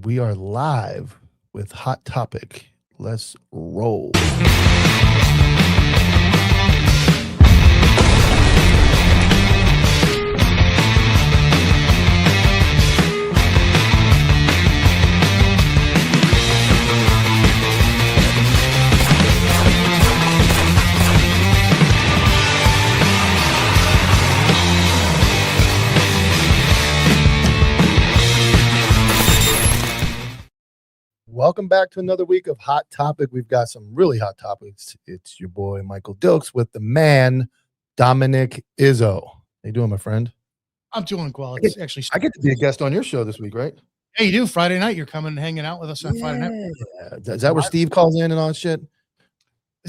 We are live with Hot Topic. Let's roll. Welcome back to another week of Hot Topic. We've got some really hot topics. It's your boy, Michael Dilks, with the man, Dominick Izzo. How you doing, my friend? I'm doing well. It's actually I get to be a guest on your show this week, right? Hey, you do. Friday night, you're coming and hanging out with us on Friday night. Is that where Steve calls in and all that shit?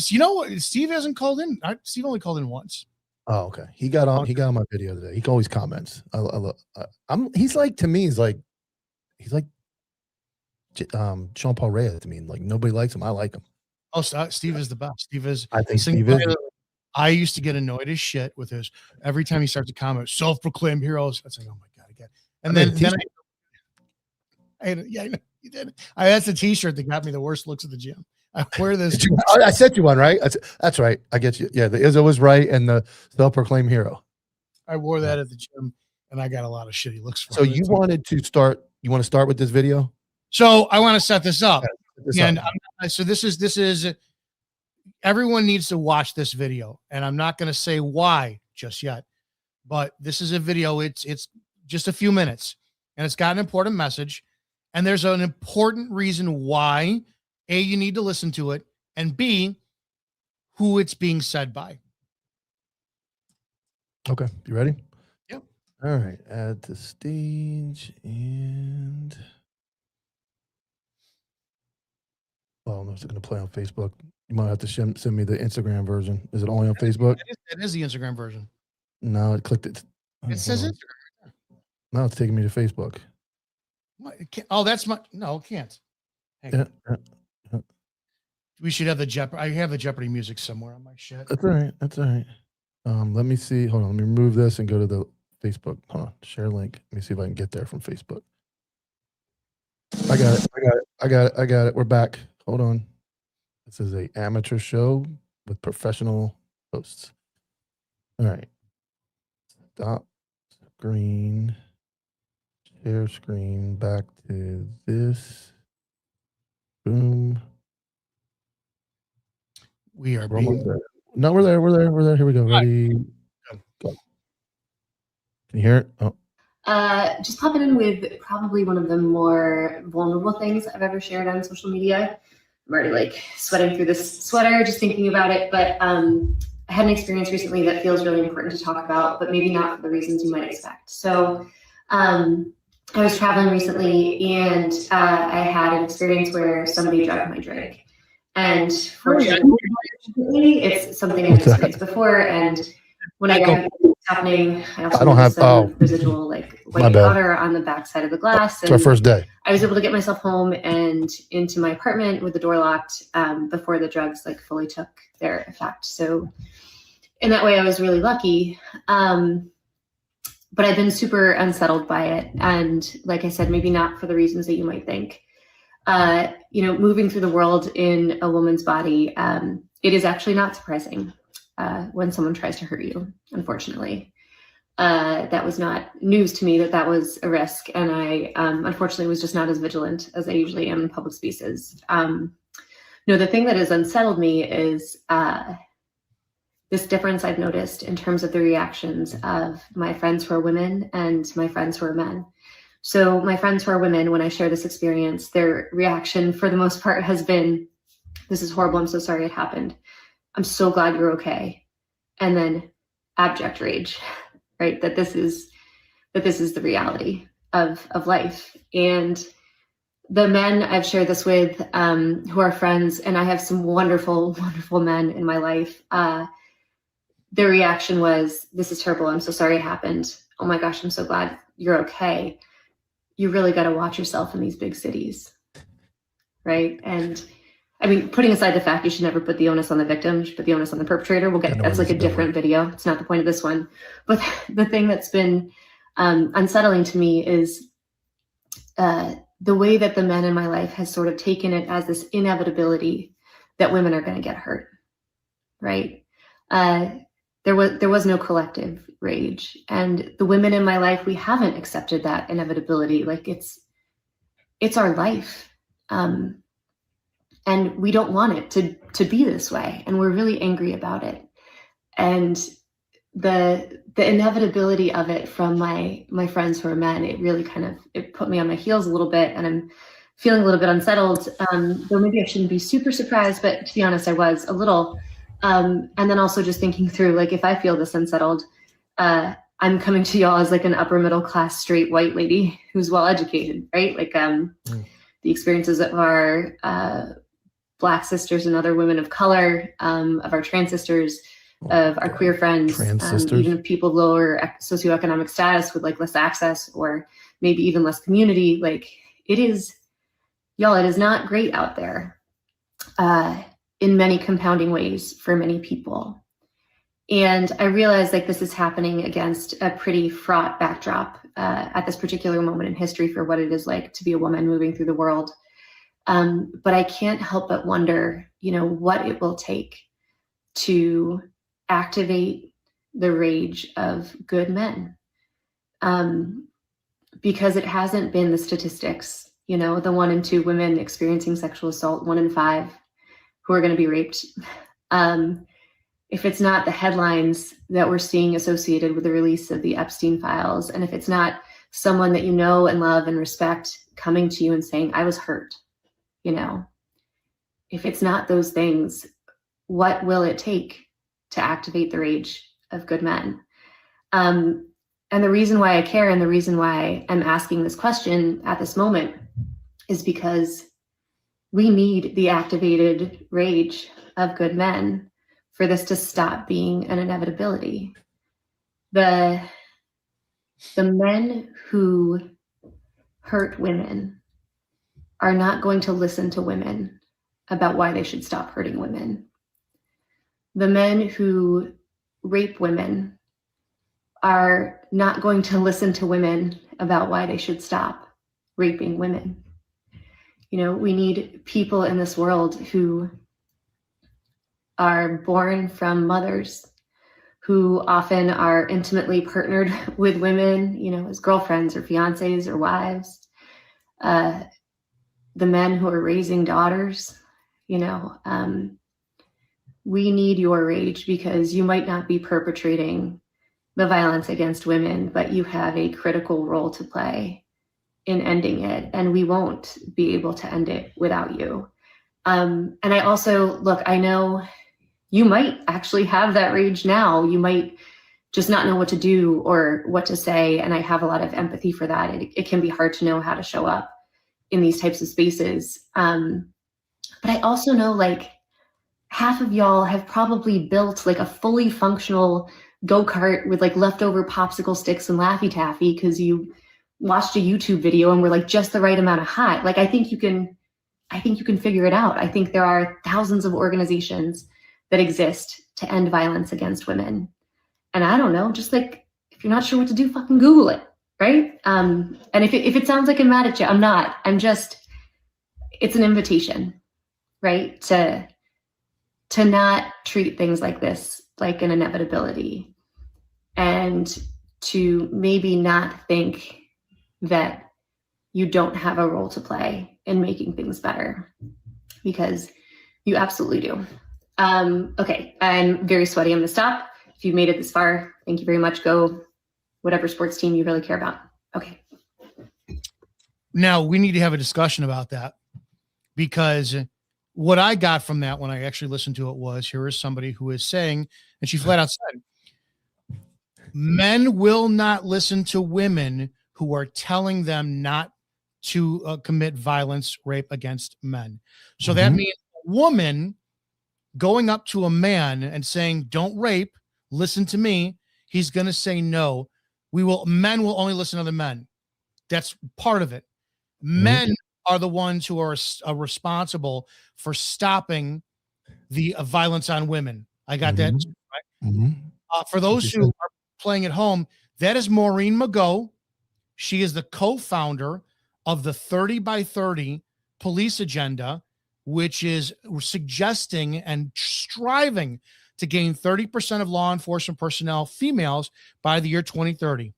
You know what? Steve hasn't called in. Steve only called in once. Oh, okay. He got on my video today. He always comments. He's like, to me, he's like Sean Paul Reyes to me. Like, nobody likes him. I like him. Oh, Steve is the best. Steve is. I think Steve is. I used to get annoyed as shit with his every time he starts to comment, self-proclaimed heroes. I was like, oh my God, again. And then you did. That's a T-shirt that got me the worst looks at the gym. I wear this. I sent you one, right? That's right. I get you. Yeah, the Izzo was right, and the self-proclaimed hero. I wore that at the gym, and I got a lot of shitty looks for it. So you want to start with this video? So I want to set this up. So this is everyone needs to watch this video, and I'm not going to say why just yet, but this is a video. It's just a few minutes, and it's got an important message, and there's an important reason why A, you need to listen to it, and B, who it's being said by. Okay, you ready? Yep. All right, add the stage and. Oh, no, it's going to play on Facebook. You might have to send me the Instagram version. Is it only on Facebook? It is the Instagram version. No, it clicked it. It says Instagram. No, it's taking me to Facebook. That's my. No, it can't. Yeah. We should have the Jeopardy. I have the Jeopardy music somewhere on my shit. That's all right. Let me see. Hold on. Let me remove this and go to the Facebook. Hold on. Share link. Let me see if I can get there from Facebook. I got it. We're back. Hold on. This is an amateur show with professional hosts. All right. Stop screen. Share screen. Back to this. Boom. We are. No, we're there. Here we go. Ready? Go. Can you hear it? Oh. Just popping in with probably one of the more vulnerable things I've ever shared on social media. I'm already like sweating through this sweater just thinking about it, but I had an experience recently that feels really important to talk about, but maybe not for the reasons you might expect. So I was traveling recently, and I had an experience where somebody drugged my drink. And fortunately, it's something I've experienced before, and when I got happening, I don't have some residual like white powder on the back side of the glass. It's our first day. I was able to get myself home and into my apartment with the door locked before the drugs like fully took their effect. So in that way, I was really lucky. But I've been super unsettled by it. And like I said, maybe not for the reasons that you might think. Moving through the world in a woman's body, it is actually not surprising when someone tries to hurt you, unfortunately. That was not news to me that was a risk. And I, unfortunately, was just not as vigilant as I usually am in public spaces. The thing that has unsettled me is this difference I've noticed in terms of the reactions of my friends who are women and my friends who are men. So my friends who are women, when I share this experience, their reaction for the most part has been, "This is horrible. I'm so sorry it happened. I'm so glad you're okay." And then abject rage, right? That this is the reality of life. And the men I've shared this with, who are friends, and I have some wonderful, wonderful men in my life. Their reaction was, "This is terrible. I'm so sorry it happened. Oh my gosh, I'm so glad you're okay. You really got to watch yourself in these big cities." Right. And I mean, putting aside the fact you should never put the onus on the victim, you should put the onus on the perpetrator. That's like a different video. It's not the point of this one. But the thing that's been unsettling to me is the way that the men in my life has sort of taken it as this inevitability that women are going to get hurt, right? There was no collective rage, and the women in my life, we haven't accepted that inevitability. Like it's our life, and we don't want it to be this way, and we're really angry about it. And the inevitability of it from my friends who are men, it really it put me on my heels a little bit, and I'm feeling a little bit unsettled. Though maybe I shouldn't be super surprised, but to be honest, I was a little. And then also just thinking through, like, if I feel this unsettled, I'm coming to y'all as like an upper middle class straight white lady who's well educated, right? Like the experiences of our Black sisters and other women of color, of our trans sisters, of our queer friends, even people of lower socioeconomic status with like less access or maybe even less community. Like it is not great out there in many compounding ways for many people. And I realize like this is happening against a pretty fraught backdrop at this particular moment in history for what it is like to be a woman moving through the world. But I can't help but wonder, what it will take to activate the rage of good men. Because it hasn't been the statistics, the 1 in 2 women experiencing sexual assault, 1 in 5 who are going to be raped. If it's not the headlines that we're seeing associated with the release of the Epstein files, and if it's not someone that you know and love and respect coming to you and saying, I was hurt, if it's not those things, what will it take to activate the rage of good men? And the reason why I care and the reason why I'm asking this question at this moment is because we need the activated rage of good men for this to stop being an inevitability. The men who hurt women are not going to listen to women about why they should stop hurting women. The men who rape women are not going to listen to women about why they should stop raping women. We need people in this world who are born from mothers who often are intimately partnered with women, as girlfriends or fiancés or wives. The men who are raising daughters, we need your rage because you might not be perpetrating the violence against women, but you have a critical role to play in ending it, and we won't be able to end it without you. And I also, look, I know you might actually have that rage now. You might just not know what to do or what to say, and I have a lot of empathy for that. It can be hard to know how to show up in these types of spaces. But I also know like half of y'all have probably built like a fully functional go-kart with like leftover popsicle sticks and Laffy Taffy because you watched a YouTube video and were like just the right amount of hot. Like I think you can figure it out. I think there are thousands of organizations that exist to end violence against women. And I don't know, just like if you're not sure what to do, fucking Google it, right? And if it sounds like I'm mad at you, I'm not. It's an invitation, right? To not treat things like this like an inevitability, and to maybe not think that you don't have a role to play in making things better, because you absolutely do. Okay, I'm very sweaty. I'm gonna stop. If you've made it this far, thank you very much. Go whatever sports team you really care about. Okay. Now we need to have a discussion about that, because what I got from that when I actually listened to it was, here is somebody who is saying, and she flat out said, men will not listen to women who are telling them not to commit violence, rape against men. So that means a woman going up to a man and saying, don't rape, listen to me. He's going to say no. Men will only listen to the men. That's part of it. Men are the ones who are responsible for stopping the violence on women. I got that. Right? For those who are playing at home, that is Maureen Mago. She is the co-founder of the 30 by 30 police agenda, which is suggesting and striving to gain 30% of law enforcement personnel females by the year 2030.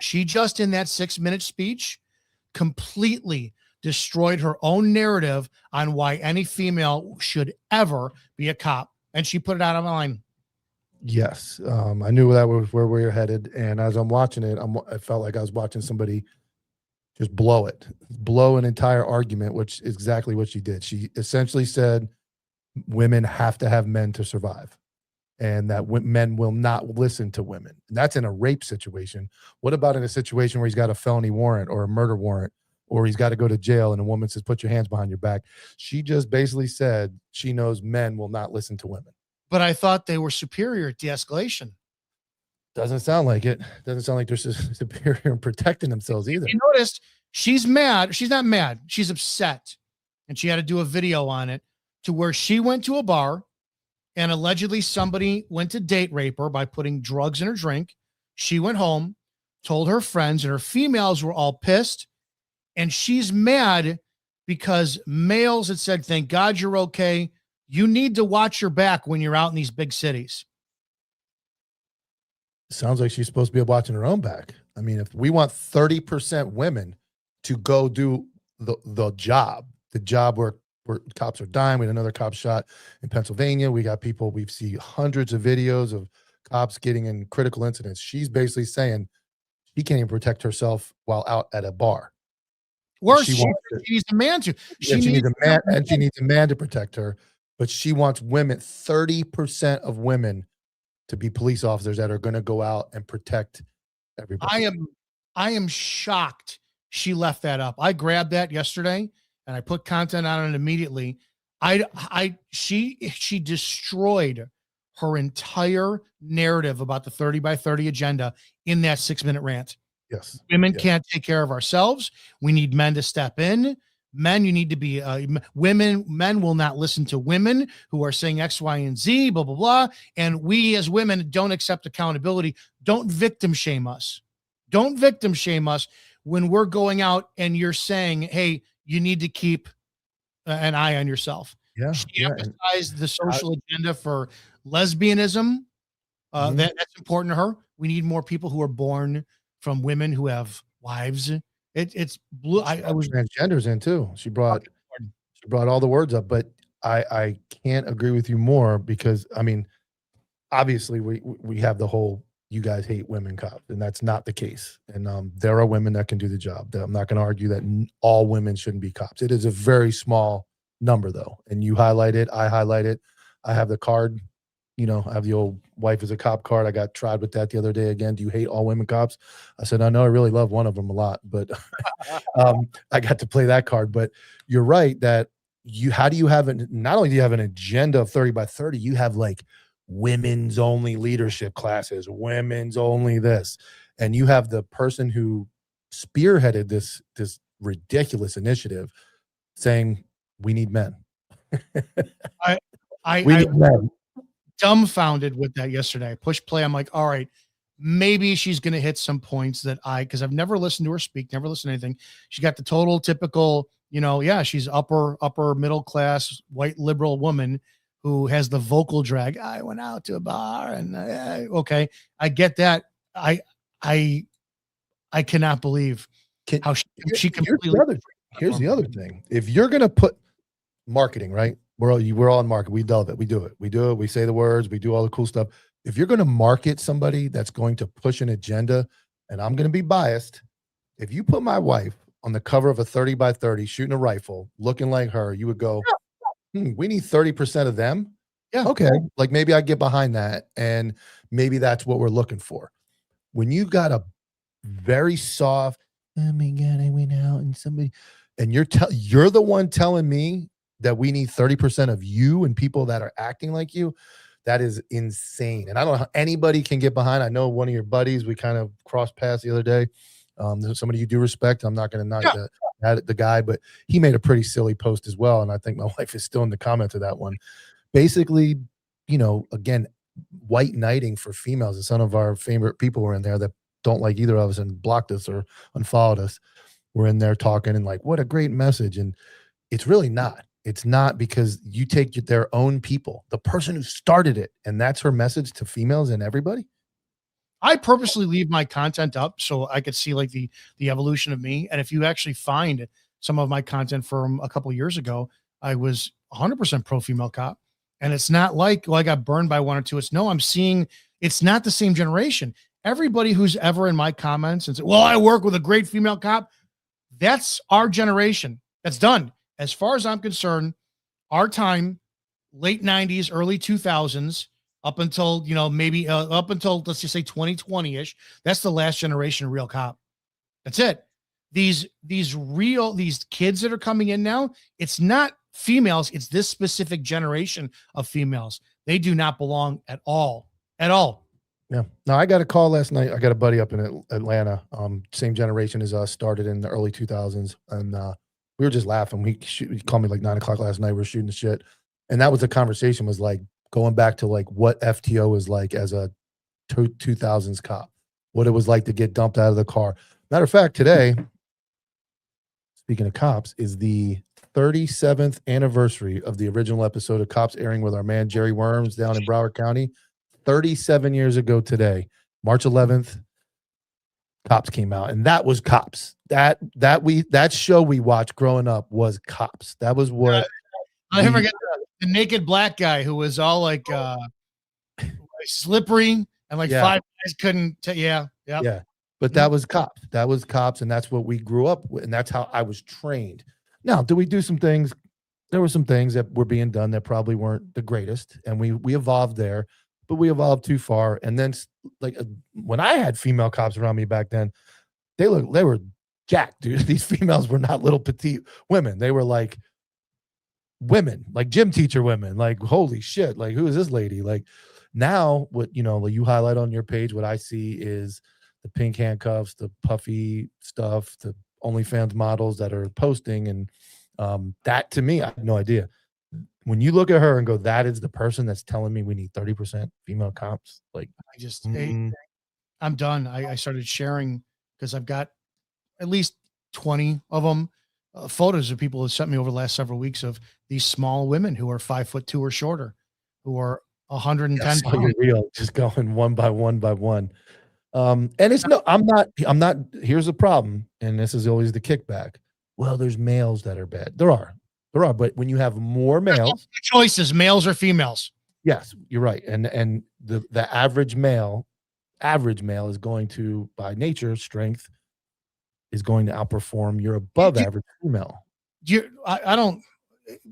She just, in that 6-minute speech, completely destroyed her own narrative on why any female should ever be a cop. And she put it out online. Yes. I knew that was where we were headed. And as I'm watching it, I felt like I was watching somebody just blow an entire argument, which is exactly what she did. She essentially said women have to have men to survive, and that men will not listen to women. And that's in a rape situation. What about in a situation where he's got a felony warrant or a murder warrant, or he's got to go to jail and a woman says, put your hands behind your back? She just basically said she knows men will not listen to women. But I thought they were superior at de-escalation. Doesn't sound like it. Doesn't sound like they're superior in protecting themselves either. You noticed she's mad. She's not mad. She's upset. And she had to do a video on it, to where she went to a bar and allegedly somebody went to date rape her by putting drugs in her drink. She went home, told her friends, and her females were all pissed. And she's mad because males had said, thank God you're okay. You need to watch your back when you're out in these big cities. Sounds like she's supposed to be watching her own back. I mean, if we want 30% women to go do the job where cops are dying. We had another cop shot in Pennsylvania. We got people, we've seen hundreds of videos of cops getting in critical incidents. She's basically saying she can't even protect herself while out at a bar. Worse, she needs a man to. She needs a man, and she needs a man to protect her. But she wants women, 30% of women, to be police officers that are going to go out and protect everybody. I am shocked she left that up. I grabbed that yesterday and I put content on it immediately. She destroyed her entire narrative about the 30 by 30 agenda in that 6-minute rant. Yes. Women can't take care of ourselves. We need men to step in. Men, you need to be men will not listen to women who are saying X, Y, and Z, blah, blah, blah. And we as women don't accept accountability. Don't victim shame us. Don't victim shame us when we're going out and you're saying, hey, you need to keep an eye on yourself. Yeah. She emphasized the social agenda for lesbianism. That's important to her. We need more people who are born from women who have wives. It's blue. I was transgenders in too. She brought all the words up, but I can't agree with you more, because I mean, obviously we have the whole you guys hate women cops, and that's not the case. And there are women that can do the job. I'm not going to argue that all women shouldn't be cops. It is a very small number though, and you highlight it. I highlight it. I have the card. You know, I have the old wife is a cop card. I got tried with that the other day again. Do you hate all women cops? I said, I know I really love one of them a lot, but I got to play that card. But you're right that how do you have not only do you have an agenda of 30 by 30, you have like women's only leadership classes, women's only this. And you have the person who spearheaded this ridiculous initiative saying, we need men. We need men. Dumbfounded with that yesterday. I pushed play. I'm like, all right, maybe she's going to hit some points that because I've never listened to her speak, never listened to anything. She got the total typical, she's upper middle class, white liberal woman who has the vocal drag. I went out to a bar and okay, I get that. I cannot believe how she completely. Here's the other thing. If you're going to put marketing, right? We're all in market. We love it. We do it. We say the words. We do all the cool stuff. If you're going to market somebody that's going to push an agenda, and I'm going to be biased, if you put my wife on the cover of a 30 by 30 shooting a rifle, looking like her, you would go, we need 30% of them. Yeah. Okay. Like maybe I get behind that, and maybe that's what we're looking for. When you got a very soft, oh my God, I went out and somebody, and you're the one telling me that we need 30% of you and people that are acting like you, that is insane. And I don't know how anybody can get behind. I know one of your buddies, we kind of crossed paths the other day. There's somebody you do respect. I'm not going to knock the guy, but he made a pretty silly post as well. And I think my wife is still in the comments of that one. Basically, again, white knighting for females. And some of our favorite people were in there that don't like either of us and blocked us or unfollowed us. we're in there talking and like, what a great message. And it's really not. It's not, because you take their own people, the person who started it, and that's her message to females and everybody. I purposely leave my content up so I could see like the evolution of me. And if you actually find some of my content from a couple years ago, I was 100% pro female cop. And it's not like, well, I got burned by one or two. It's no, I'm seeing it's not the same generation. Everybody who's ever in my comments and said, well, I work with a great female cop, that's our generation. That's done. As far as I'm concerned, our time, late 90s, early 2000s, up until, you know, maybe up until, let's just say 2020-ish, that's the last generation of real cop. That's it. These kids that are coming in now, it's not females, it's this specific generation of females. They do not belong at all. At all. Yeah. Now, I got a call last night. I got a buddy up in Atlanta, same generation as us, started in the early 2000s. And we were just laughing. He called me like 9 o'clock last night. We were shooting the shit. And that was the conversation, was like going back to like what FTO was like as a 2000s cop, what it was like to get dumped out of the car. Matter of fact, today, speaking of cops, is the 37th anniversary of the original episode of Cops, airing with our man Jerry Worms down in Broward County. 37 years ago today, March 11th, Cops came out, and that was Cops. That show we watched growing up was Cops. That was what I never forget the naked black guy who was all like slippery and like five guys couldn't yeah. But that was Cops. That was Cops, and that's what we grew up with, and that's how I was trained. Now, do we do some things? There were some things that were being done that probably weren't the greatest, and we evolved there. But we evolved too far. And then, like, when I had female cops around me back then, they were jacked, dude. These females were not little petite women. They were like women, like gym teacher women. Like, holy shit! Like, who is this lady? Like, now, what you highlight on your page, what I see is the pink handcuffs, the puffy stuff, the OnlyFans models that are posting, and that, to me, I have no idea. When you look at her and go, that is the person that's telling me we need 30% female cops. Like, I just, I'm done. I started sharing, because I've got at least 20 of them, photos of people who sent me over the last several weeks of these small women who are 5'2" or shorter, who are 110 pounds. Real, just going one by one by one. And it's I'm not, here's the problem. And this is always the kickback. Well, there's males that are bad. There are, but when you have more males, choices, males or females. Yes, you're right. And the average male is going to, by nature, strength, is going to outperform your above average female. You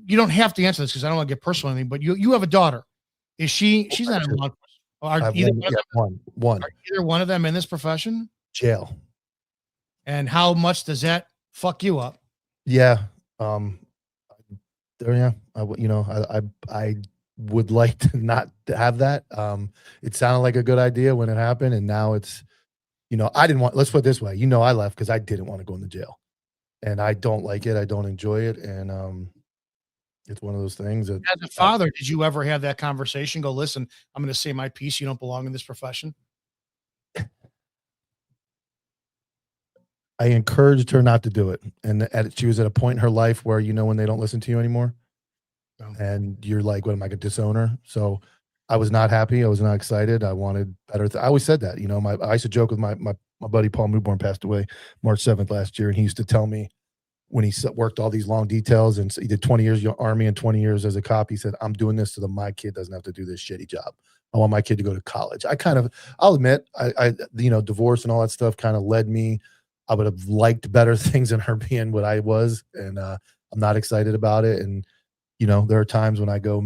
don't have to answer this, because I don't want to get personal or anything, but you have a daughter. She's not in law enforcement. Are either one of them in this profession? Jail. And how much does that fuck you up? Yeah. I would like to not have that. It sounded like a good idea when it happened, and now it's, I didn't want. Let's put it this way. I left because I didn't want to go into jail, and I don't like it. I don't enjoy it, and it's one of those things that. As a father, did you ever have that conversation? Go, listen, I'm going to say my piece. You don't belong in this profession. I encouraged her not to do it, and she was at a point in her life where when they don't listen to you anymore. And you're like, what am I going to disown her? So I was not happy. I was not excited. I wanted better. I always said that, I used to joke with my buddy, Paul Newborn, passed away March 7th last year. And he used to tell me, when he worked all these long details, and he did 20 years Army and 20 years as a cop, he said, I'm doing this so that my kid doesn't have to do this shitty job. I want my kid to go to college. I'll admit, I divorce and all that stuff kind of led me. I would have liked better things than her being what I was. And I'm not excited about it. And there are times when I go,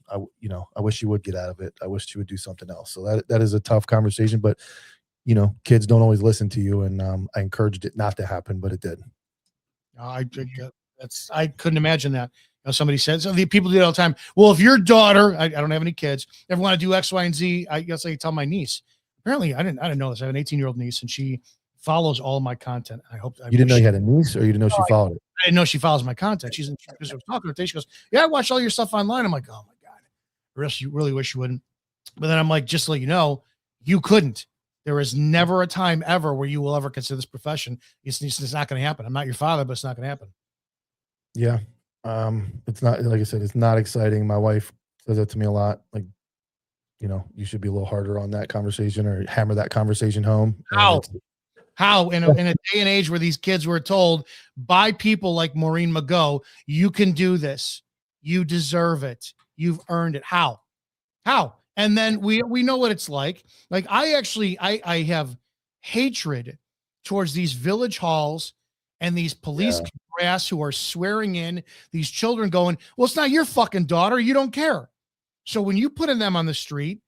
I wish she would get out of it. I wish she would do something else. So that is a tough conversation, but kids don't always listen to you. And I encouraged it not to happen, but it did. I couldn't imagine that. Somebody said, so the people do it all the time. Well, if your daughter, I don't have any kids, ever want to do X, Y, and Z, I guess I tell my niece. Apparently, I didn't know this. I have an 18-year-old niece, and she follows all of my content. You didn't know you had a niece, or you didn't know she followed it? I didn't know she follows my content. Because I was talking to her today. She goes, yeah, I watch all your stuff online. I'm like, oh my God. You really wish you wouldn't. But then I'm like, just to let you know, you couldn't. There is never a time ever where you will ever consider this profession. It's not going to happen. I'm not your father, but it's not going to happen. Yeah. It's not, like I said, it's not exciting. My wife says that to me a lot. Like, you know, you should be a little harder on that conversation or hammer that conversation home. How in a day and age where these kids were told by people like Maureen Mago, you can do this, you deserve it, you've earned it. How? And then we know what it's like. Like I have hatred towards these village halls and these police brass who are swearing in these children going, well, it's not your fucking daughter. You don't care. So when you put them on the street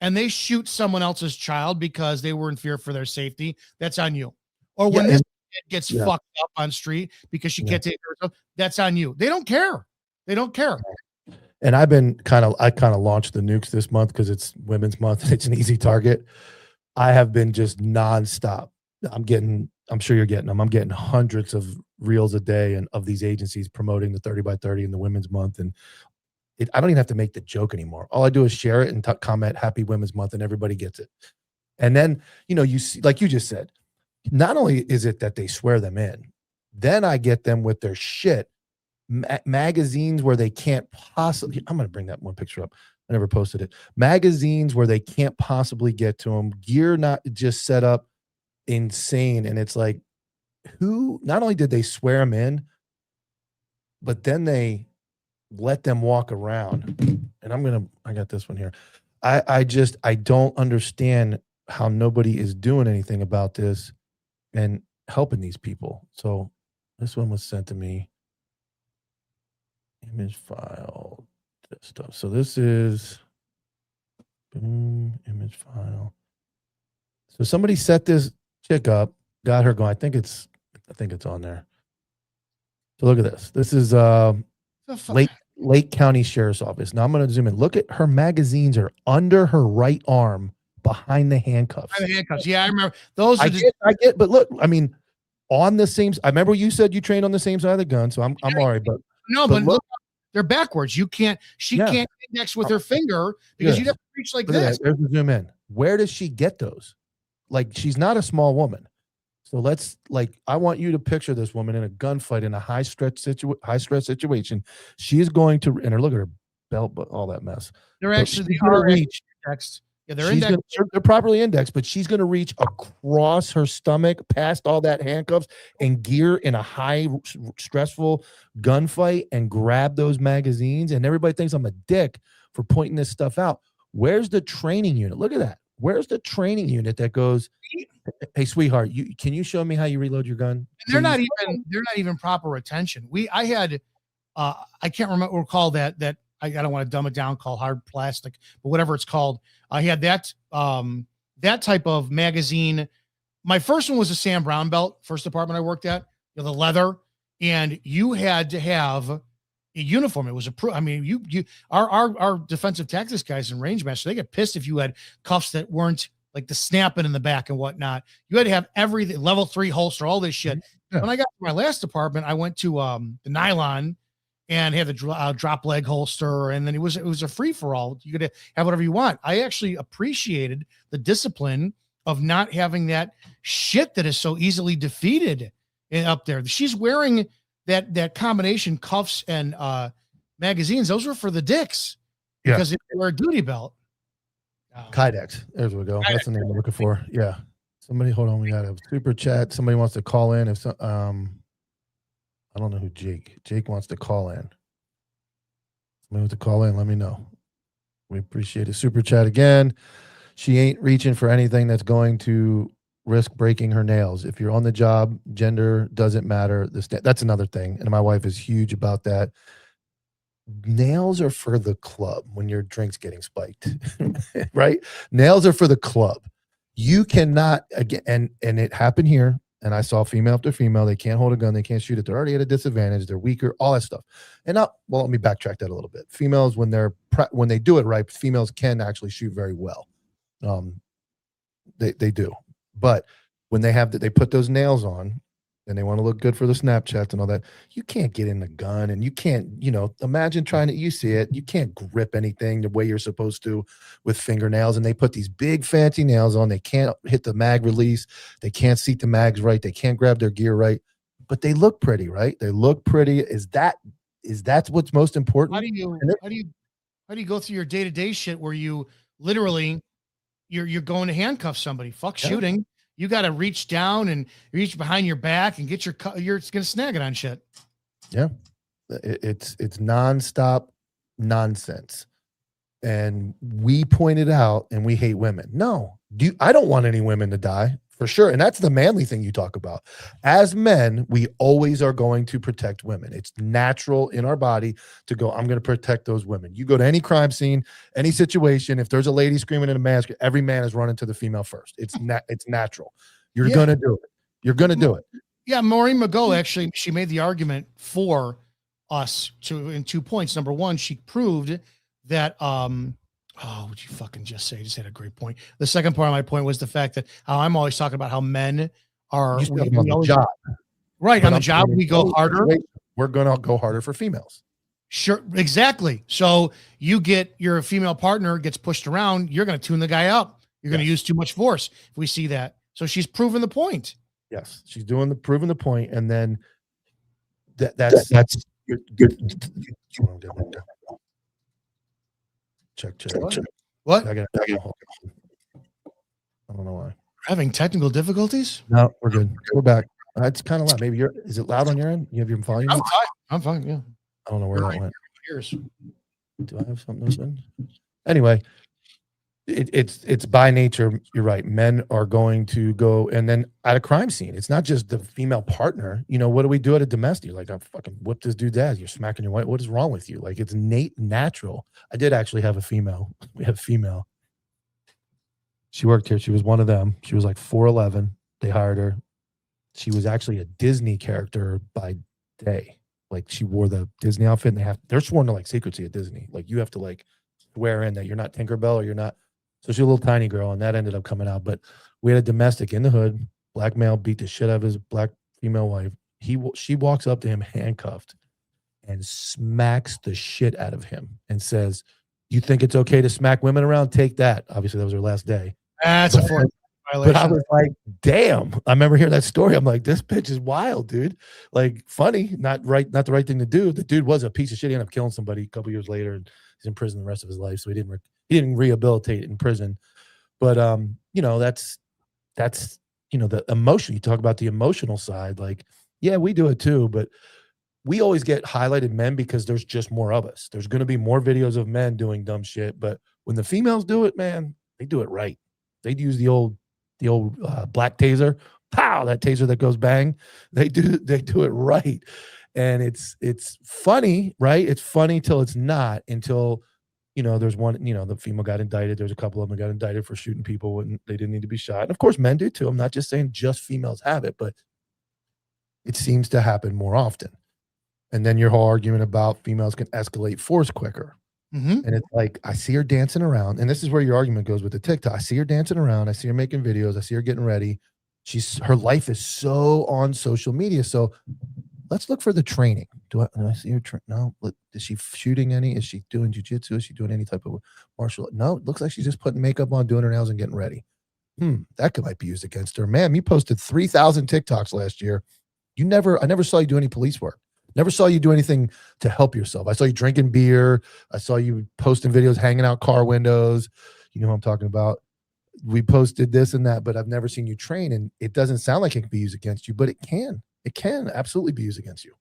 and they shoot someone else's child because they were in fear for their safety, that's on you. Or when this kid gets fucked up on street because she can't take care of herself, that's on you. They don't care. They don't care. And I kind of launched the nukes this month because it's Women's Month and it's an easy target. I have been just nonstop. I'm sure you're getting them. I'm getting hundreds of reels a day and of these agencies promoting the 30 by 30 and the Women's Month. And I don't even have to make the joke anymore. All I do is share it and comment Happy Women's Month and everybody gets it. And then, you know, you see, like you just said, not only is it that they swear them in, then I get them with their shit. Magazines where they can't possibly, I'm going to bring that one picture up. I never posted it. Magazines where they can't possibly get to them. Gear not just set up insane. And it's like, not only did they swear them in, but then they let them walk around. And I got this one here. I don't understand how nobody is doing anything about this and helping these people. So this one was sent to me. Image file stuff. So this is boom, image file. So somebody set this chick up, got her going. I think it's on there. So look at this. This is Lake County Sheriff's Office. Now I'm going to zoom in. Look at her magazines are under her right arm behind the handcuffs. Yeah, I remember those. I get, but look, I mean, on the same. I remember you said you trained on the same side of the gun, so I'm all right. But look, they're backwards. She can't index with her finger because you'd have to reach like this. There's the zoom in. Where does she get those? Like, she's not a small woman. So I want you to picture this woman in a gunfight in a high stress situation. She is going to, and look at her belt, but all that mess. They're actually indexed. Yeah, they're properly indexed, but she's going to reach across her stomach, past all that handcuffs and gear in a high stressful gunfight and grab those magazines. And everybody thinks I'm a dick for pointing this stuff out. Where's the training unit? Look at that. Where's the training unit that goes, hey, sweetheart, can you show me how you reload your gun? They're not even proper attention. I can't recall that I don't want to dumb it down, called hard plastic, but whatever it's called. I had that type of magazine. My first one was a Sam Brown belt, first department I worked at, the leather, and you had to have a uniform. It was our defensive tactics guys and range masters, they get pissed if you had cuffs that weren't like the snapping in the back and whatnot. You had to have everything, level 3 holster, all this shit. Yeah. When I got to my last department, I went to the nylon and had the drop leg holster, and then it was a free for all. You could have whatever you want. I actually appreciated the discipline of not having that shit that is so easily defeated up there. She's wearing that combination cuffs and magazines. Those were for the dicks because if you wear a duty belt. Kydex. There we go. That's the name I'm looking for. Yeah. Somebody, hold on. We got a super chat. Somebody wants to call in. I don't know who Jake wants to call in. Somebody wants to call in. Let me know. We appreciate a super chat again. She ain't reaching for anything that's going to risk breaking her nails. If you're on the job, gender doesn't matter. That's another thing. And my wife is huge about that. Nails are for the club when your drink's getting spiked, right? Nails are for the club. You cannot, again, and it happened here. And I saw female after female. They can't hold a gun. They can't shoot it. They're already at a disadvantage. They're weaker. All that stuff. And let me backtrack that a little bit. Females, when they do it right, females can actually shoot very well. They do. But when they put those nails on, and they want to look good for the Snapchats and all that. You can't get in the gun, and you can't, imagine trying to, you see it, you can't grip anything the way you're supposed to with fingernails, and they put these big fancy nails on. They can't hit the mag release. They can't seat the mags right. They can't grab their gear right, but they look pretty, right? They look pretty. Is that what's most important? How do you go through your day-to-day shit where you literally you're going to handcuff somebody? Fuck shooting. You got to reach down and reach behind your back and get you're going to snag it on shit. Yeah. It's nonstop nonsense. And we pointed out, and we hate women. No, I don't want any women to die, for sure. And that's the manly thing you talk about. As men, we always are going to protect women. It's natural in our body to go, I'm going to protect those women. You go to any crime scene, any situation, if there's a lady screaming in a mask, every man is running to the female first. It's natural. You're going to do it. You're going to do it. Yeah, Maureen Mago, actually, she made the argument for us in 2 points. Number one, she proved that what'd you fucking just say? Just had a great point. The second part of my point was the fact that I'm always talking about how men are on the job. Right. On the job, we go harder. We're gonna go harder for females. Sure, exactly. So your female partner gets pushed around, you're gonna tune the guy up. You're gonna use too much force if we see that. So she's proven the point. Yes, she's proving the point, and then that's good. Check. What? I don't know why. We're having technical difficulties? No, we're good. We're back. It's kind of loud. Maybe is it loud on your end? You have your volume? I'm fine. Yeah. I don't know where that went. Ears. Do I have something open? Anyway, it's by nature. You're right. Men are going to go, and then at a crime scene, it's not just the female partner. What do we do at a domestic? You're like, I fucking whipped this dude's ass. You're smacking your wife. What is wrong with you? Like, it's natural. I did actually have a female. We have a female. She worked here. She was one of them. She was like 4'11". They hired her. She was actually a Disney character by day. Like, she wore the Disney outfit, and they're sworn to like secrecy at Disney. Like, you have to like swear in that you're not Tinkerbell or you're not. So she's a little tiny girl, and that ended up coming out. But we had a domestic in the hood, black male, beat the shit out of his black female wife. She walks up to him handcuffed and smacks the shit out of him and says, "You think it's okay to smack women around? Take that." Obviously, that was her last day. That's a violation. But I was like, damn. I remember hearing that story. I'm like, this bitch is wild, dude. Like, funny, not the right thing to do. The dude was a piece of shit. He ended up killing somebody a couple years later, and he's in prison the rest of his life. So he didn't rehabilitate in prison. But that's the emotion. You talk about the emotional side. Like, yeah, we do it too, but we always get highlighted men because there's just more of us. There's going to be more videos of men doing dumb shit, but when the females do it, man, they do it right. They use the old black taser, pow, that taser that goes bang. They do it right. And it's funny, right? It's funny till it's not, until there's one, the female got indicted. There's a couple of them that got indicted for shooting people when they didn't need to be shot. And of course, men do too. I'm not just saying just females have it, but it seems to happen more often. And then your whole argument about females can escalate force quicker. Mm-hmm. And it's like, I see her dancing around, and this is where your argument goes with the TikTok. I see her dancing around. I see her making videos. I see her getting ready. Her life is so on social media. So let's look for the training. Do I see her? No. Is she shooting any? Is she doing jujitsu? Is she doing any type of martial? No. It looks like she's just putting makeup on, doing her nails, and getting ready. That might be used against her. Man, you posted 3,000 TikToks last year. I never saw you do any police work. Never saw you do anything to help yourself. I saw you drinking beer. I saw you posting videos, hanging out car windows. You know what I'm talking about. We posted this and that, but I've never seen you train. And it doesn't sound like it can be used against you, but it can. It can absolutely be used against you.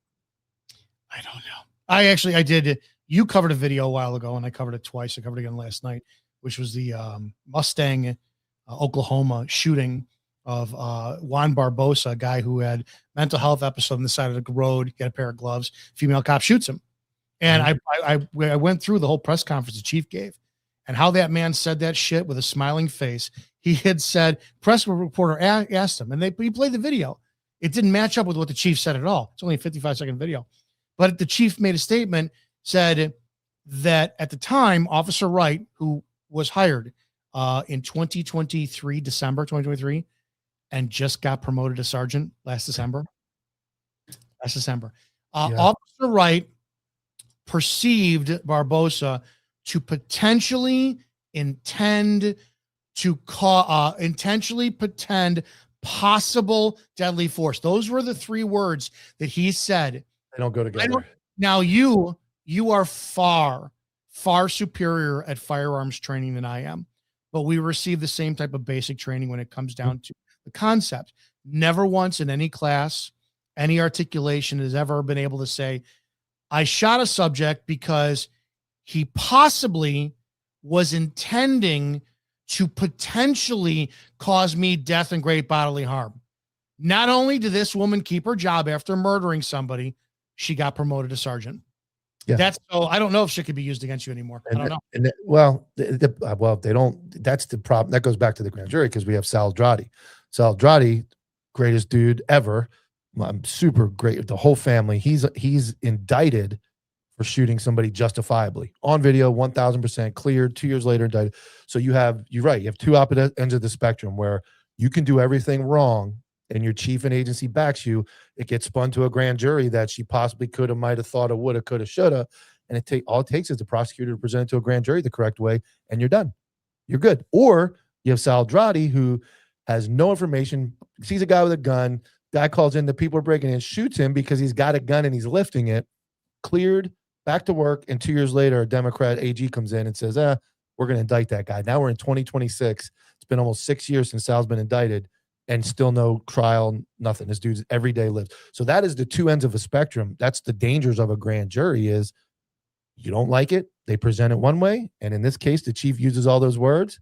I don't know. I did. You covered a video a while ago, and I covered it twice. I covered it again last night, which was the Mustang, Oklahoma shooting of Juan Barbosa, a guy who had mental health episode on the side of the road, get a pair of gloves, female cop shoots him. And I went through the whole press conference the chief gave and how that man said that shit with a smiling face. He had said, press reporter asked him, and he played the video. It didn't match up with what the chief said at all. It's only a 55-second video. But the chief made a statement, said that at the time, Officer Wright, who was hired in 2023, December 2023, and just got promoted to sergeant last December. Last December. Yeah. Officer Wright perceived Barbosa to potentially intentionally pretend possible deadly force. Those were the 3 words that he said. They don't go together. Now you are far superior at firearms training than I am, but we receive the same type of basic training when it comes down to the concept. Never once in any class, any articulation has ever been able to say, I shot a subject because he possibly was intending to potentially cause me death and great bodily harm. Not only did this woman keep her job after murdering somebody, she got promoted to sergeant. Yeah. So I don't know if shit could be used against you anymore. I don't know. Well, they don't. That's the problem. That goes back to the grand jury because we have Sal Andrade. Sal Andrade, greatest dude ever. I'm super great. The whole family. He's indicted for shooting somebody justifiably on video, 1000% cleared. 2 years later, indicted. So you're right. You have 2 opposite ends of the spectrum where you can do everything wrong and your chief and agency backs you. It gets spun to a grand jury that she possibly could have, might have, thought of, would have, could have, should have. And all it takes is the prosecutor to present it to a grand jury the correct way, and you're done. You're good. Or you have Sal Andrade, who has no information, sees a guy with a gun, guy calls in, the people are breaking in, shoots him because he's got a gun and he's lifting it, cleared, back to work, and 2 years later, a Democrat AG comes in and says, we're going to indict that guy. Now we're in 2026. It's been almost 6 years since Sal's been indicted, and still no trial, nothing. This dude's everyday lives. So that is the 2 ends of a spectrum. That's the dangers of a grand jury is you don't like it, they present it one way, and in this case, the chief uses all those words.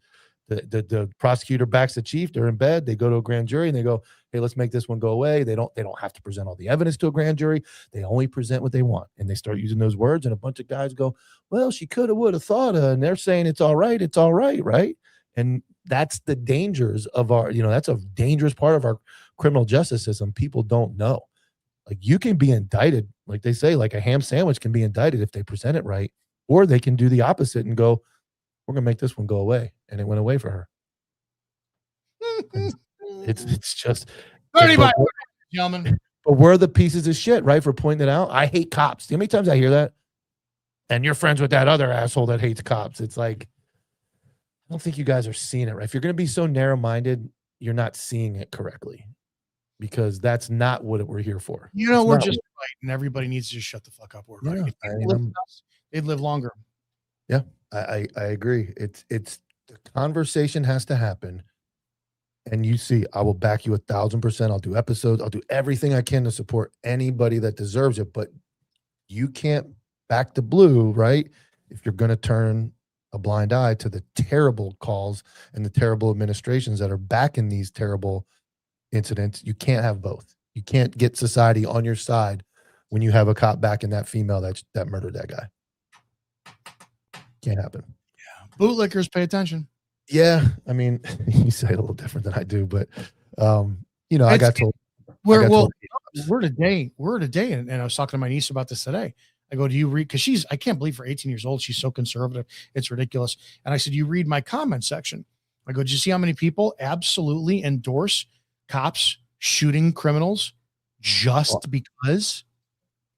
The prosecutor backs the chief. They're in bed. They go to a grand jury and they go, hey, let's make this one go away. They don't have to present all the evidence to a grand jury. They only present what they want. And they start using those words. And a bunch of guys go, well, she could have, would have, thought of, and they're saying it's all right. It's all right. Right. And that's the dangers of our, that's a dangerous part of our criminal justice system. People don't know. Like, you can be indicted, like they say, like a ham sandwich can be indicted if they present it right, or they can do the opposite and go, we're going to make this one go away. And it went away for her. It's just 35, gentlemen. But we're the pieces of shit, right? For pointing it out. I hate cops. Do you know how many times I hear that? And you're friends with that other asshole that hates cops. It's like, I don't think you guys are seeing it right. If you're going to be so narrow-minded, you're not seeing it correctly, because that's not what we're here for. We're just fighting. Everybody needs to just shut the fuck up. We're right. They'd live longer. Yeah, I agree. It's the conversation has to happen. And you see, I will back you 1000%. I'll do episodes. I'll do everything I can to support anybody that deserves it. But you can't back the blue, right? If you're going to turn a blind eye to the terrible calls and the terrible administrations that are backing these terrible incidents, you can't have both. You can't get society on your side when you have a cop backing that female that murdered that guy. Can't happen. Yeah. Bootlickers, pay attention. Yeah, I mean, you say it a little different than I do, but I got told. We're today, and I was talking to my niece about this today. I go, do you read? Because I can't believe for 18 years old, she's so conservative. It's ridiculous. And I said, you read my comment section. I go, did you see how many people absolutely endorse cops shooting criminals just because?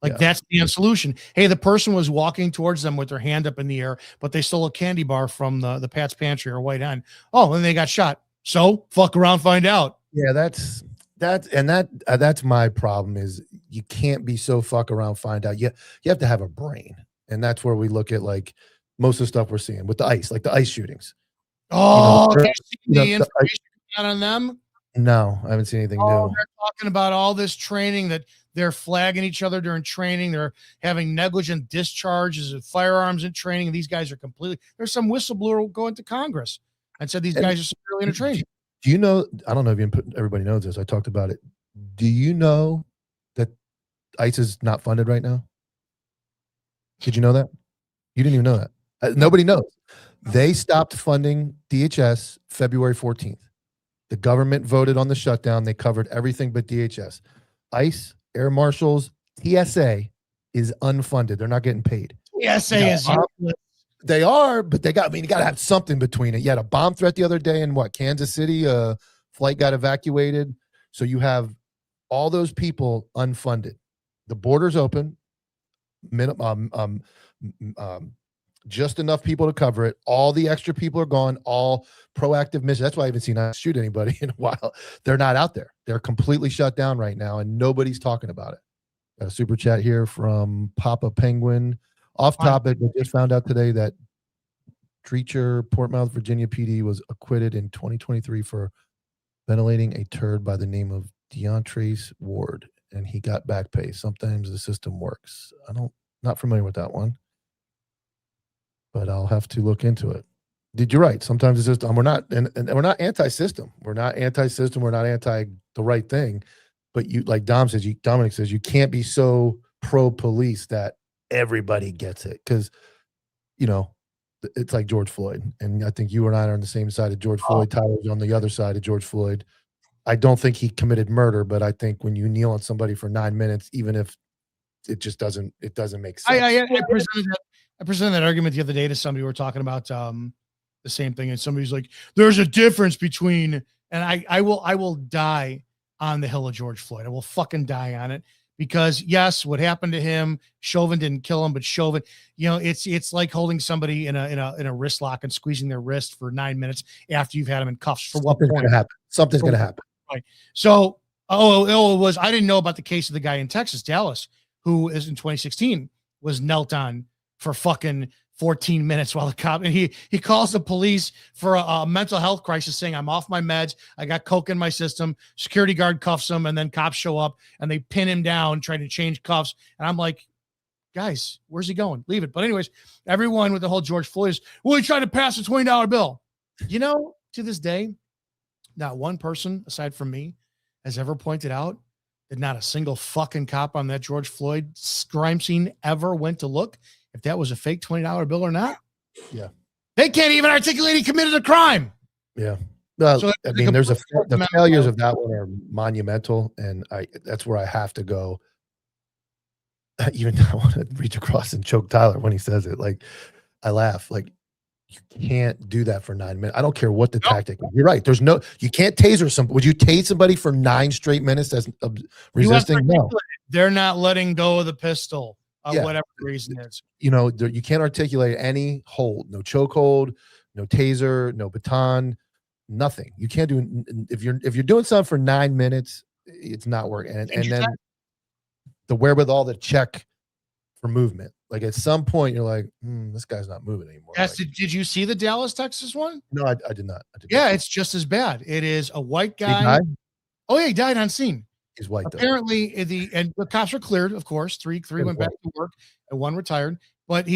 That's the solution. Hey, the person was walking towards them with their hand up in the air, but they stole a candy bar from the Pat's Pantry or White Hen. Oh, and they got shot. So fuck around, find out. Yeah, that's my problem is you can't be so fuck around, find out. You have to have a brain. And that's where we look at like most of the stuff we're seeing with the ice shootings. Oh, the information out on them? No, I haven't seen anything new. They're talking about all this training that they're flagging each other during training. They're having negligent discharges of firearms in training. These guys are there's some whistleblower going to Congress and said these guys are severely under training. Do you know, I don't know if everybody knows this. I talked about it. Do you know that ICE is not funded right now? Did you know that? You didn't even know that. Nobody knows. They stopped funding DHS February 14th. The government voted on the shutdown. They covered everything but DHS. ICE, Air Marshals, TSA is unfunded. They're not getting paid. TSA is they are, but you got to have something between it. You had a bomb threat the other day in Kansas City. A flight got evacuated. So you have all those people unfunded. The border's open. Just enough people to cover it. All the extra people are gone. All proactive missions. That's why I haven't seen us shoot anybody in a while. They're not out there. They're completely shut down right now, and nobody's talking about it. Got a super chat here from Papa Penguin. Off topic, we just found out today that Treacher, Portsmouth, Virginia PD was acquitted in 2023 for ventilating a turd by the name of DeAndre Ward, and he got back pay. Sometimes the system works. Not familiar with that one, but I'll have to look into it. Did you right? Sometimes the system. We're not, and we're not anti-system. We're not anti-system. We're not anti the right thing. But you, like Dominic says, you can't be so pro-police that everybody gets it, because it's like George Floyd, and I think you and I are on the same side of George Floyd. Tyler's on the other side of George Floyd. I don't think he committed murder, but I think when you kneel on somebody for 9 minutes, even if it just doesn't make sense. I presented that argument the other day to somebody. We were talking about the same thing, and somebody's like, "There's a difference between," and I will die on the hill of George Floyd. I will fucking die on it, because yes, what happened to him, Chauvin didn't kill him, but Chauvin, it's like holding somebody in a wrist lock and squeezing their wrist for 9 minutes after you've had them in cuffs. For what point? Something's going to happen. Right. So, I didn't know about the case of the guy in Texas, Dallas, who is in 2016 was knelt on for fucking 14 minutes while the cop, and he calls the police for a mental health crisis, saying, "I'm off my meds. I got coke in my system." Security guard cuffs him, and then cops show up and they pin him down, trying to change cuffs. And I'm like, guys, where's he going? Leave it. But anyways, everyone with the whole George Floyd is, well, he tried to pass a $20 bill. To this day, not one person aside from me has ever pointed out that not a single fucking cop on that George Floyd crime scene ever went to look if that was a fake $20 bill or not. Yeah. They can't even articulate he committed a crime. Yeah. So the failures of that one are monumental, and that's where I have to go. Even though I want to reach across and choke Tyler when he says it. Like, I laugh. Like, you can't do that for 9 minutes. I don't care what the tactic is. You're right. You can't taser somebody. Would you tase somebody for 9 straight minutes as resisting? No. They're not letting go of the pistol. Whatever the reason is. You can't articulate any hold, no chokehold, no taser, no baton, nothing. You can't do, if you're doing something for 9 minutes, it's not working. And then the wherewithal to check for movement. Like, at some point you're like, this guy's not moving anymore. Yes. Did you see the Dallas, Texas one? No, I did not. It's just as bad. It is a white guy. He died? Oh yeah, he died on scene. He's white. Apparently, the cops were cleared, of course. Three went back to work, and 1 retired. But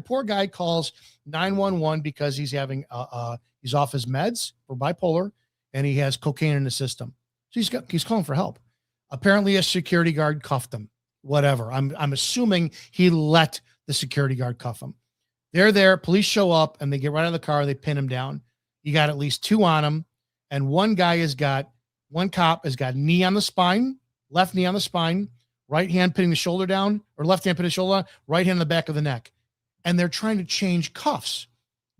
poor guy calls 911 because he's having he's off his meds for bipolar, and he has cocaine in the system. So he's calling for help. Apparently, a security guard cuffed him. Whatever. I'm assuming he let the security guard cuff him. They're there. Police show up, and they get right out of the car. They pin him down. You got at least 2 on him, and one cop has got knee on the spine, left knee on the spine, right hand pinning the shoulder down, or left hand pinning the shoulder down, right hand on the back of the neck. And they're trying to change cuffs,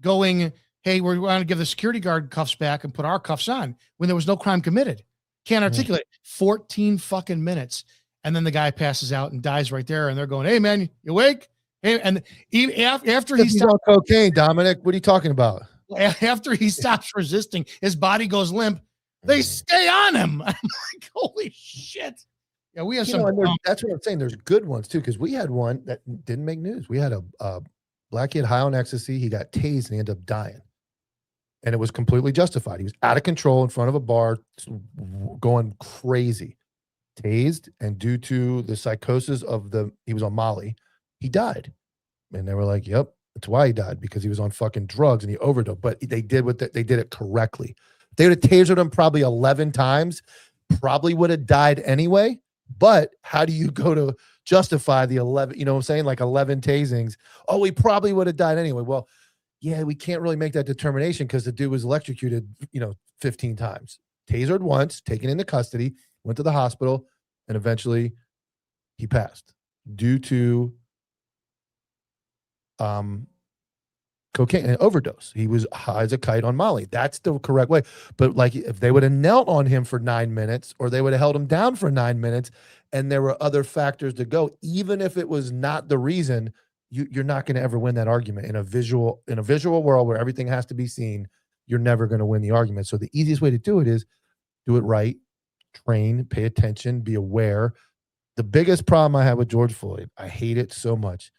going, hey, we want to give the security guard cuffs back and put our cuffs on, when there was no crime committed. Can't articulate. 14 fucking minutes. And then the guy passes out and dies right there. And they're going, hey, man, you awake? Hey, and even after he's on cocaine, Dominic, what are you talking about? After he stops resisting, his body goes limp. They stay on him. I'm like, holy shit. Yeah, we have some. That's what I'm saying. There's good ones too, because we had one that didn't make news. We had a black kid high on ecstasy. He got tased and he ended up dying. And it was completely justified. He was out of control in front of a bar, going crazy. Tased, and due to the psychosis he was on Molly, he died. And they were like, yep, that's why he died, because he was on fucking drugs and he overdosed. But they did it correctly. They would have tasered him probably 11 times, probably would have died anyway. But how do you go to justify the 11, you know what I'm saying? Like 11 tasings. Oh, he probably would have died anyway. Well, yeah, we can't really make that determination because the dude was electrocuted, 15 times. Tasered once, taken into custody, went to the hospital, and eventually he passed due to cocaine, an overdose. He was high as a kite on Molly. That's the correct way. But like, if they would have knelt on him for 9 minutes, or they would have held him down for 9 minutes, and there were other factors to go, even if it was not the reason, you're not going to ever win that argument in a visual world where everything has to be seen. You're never going to win the argument. So the easiest way to do it is do it right, train, pay attention, be aware. The biggest problem I had with George Floyd, I hate it so much.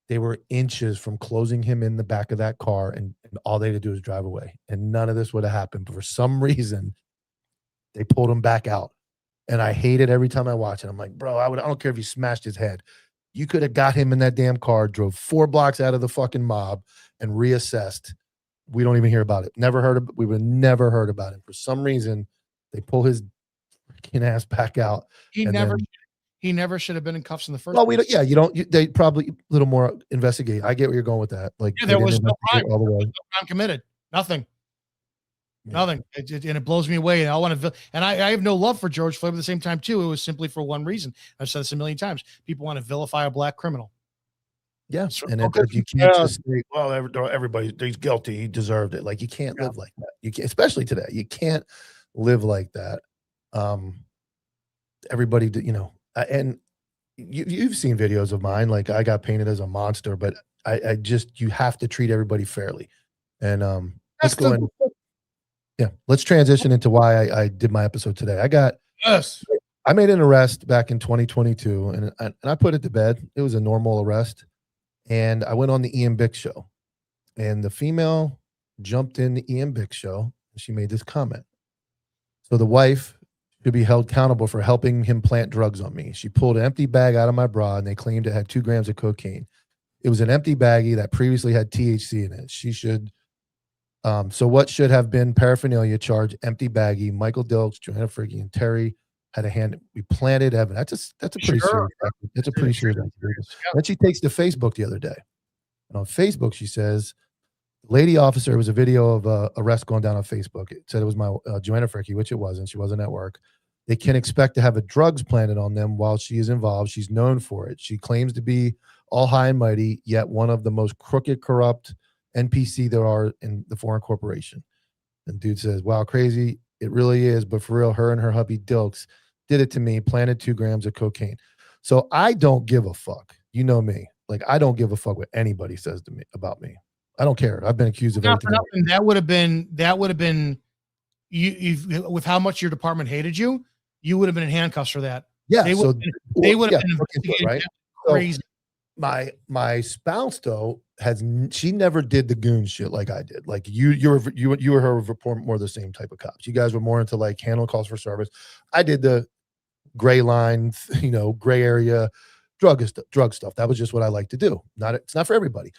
They were inches from closing him in the back of that car, and all they had to do was drive away. And none of this would have happened. But for some reason, they pulled him back out. And I hate it every time I watch it. I'm like, bro, I don't care if you smashed his head. You could have got him in that damn car, drove 4 blocks out of the fucking mob, and reassessed. We don't even hear about it. We would have never heard about it. For some reason, they pull his freaking ass back out. He never should have been in cuffs in the first. Well, place. They probably a little more investigate. I get where you're going with that. Like, there was no crime. There was no crime committed. Nothing. Nothing. And it blows me away. And I want to, and I have no love for George Floyd, but at the same time, too, it was simply for one reason. I've said this a million times. People want to vilify a black criminal. Yeah. And if you can't just say, well, everybody, he's guilty, he deserved it. Like, you can't live like that. You can't, especially today. You can't live like that. Everybody, and you've seen videos of mine. Like, I got painted as a monster, but you have to treat everybody fairly. And let's go in. Yeah, let's transition into why I did my episode today. I made an arrest back in 2022, and I put it to bed. It was a normal arrest, and I went on the Ian Bick show, and the female jumped in the Ian Bick show, and she made this comment. So the wife should be held accountable for helping him plant drugs on me. She pulled an empty bag out of my bra, and they claimed it had 2 grams of cocaine. It was an empty baggie that previously had THC in it. She should. So what should have been paraphernalia charge, empty baggie, Michael Dilks, Joanna Fricke, and Terry had a hand. We planted evidence. That's a pretty serious. That's a pretty serious. Then she takes to Facebook the other day, and on Facebook she says, "Lady officer." It was a video of arrest going down on Facebook. It said it was my Joanna Fricke, which it wasn't. She wasn't at work. They can expect to have a drugs planted on them while she is involved. She's known for it. She claims to be all high and mighty, yet one of the most crooked, corrupt NPC there are in the foreign corporation. And dude says, wow, crazy. It really is. But for real, her and her hubby Dilks did it to me, planted 2 grams of cocaine. So I don't give a fuck. You know me. Like, I don't give a fuck what anybody says to me about me. I don't care. I've been accused of everything. That would have been you with how much your department hated you, you would have been in handcuffs for that. Yeah. They would have been investigating, right? Crazy. So my spouse though she never did the goon shit like I did. Like you were her report more the same type of cops. You guys were more into like handle calls for service. I did the gray line, gray area drug stuff. That was just what I like to do. It's not for everybody.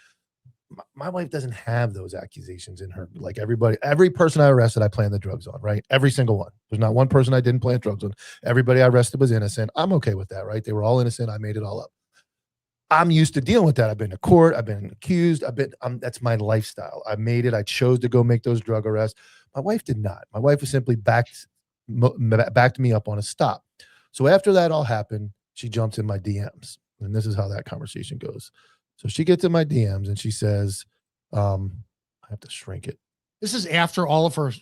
My wife doesn't have those accusations in her. Like every person I arrested, I planned the drugs on, right? Every single one. There's not one person I didn't plant drugs on. Everybody I arrested was innocent. I'm okay with that, right? They were all innocent. I made it all up. I'm used to dealing with that. I've been to court. I've been accused. That's my lifestyle. I made it. I chose to go make those drug arrests. My wife did not. My wife was simply backed me up on a stop. So after that all happened, she jumps in my DMs. And this is how that conversation goes. So she gets in my DMs and she says, I have to shrink it. This is after all of her.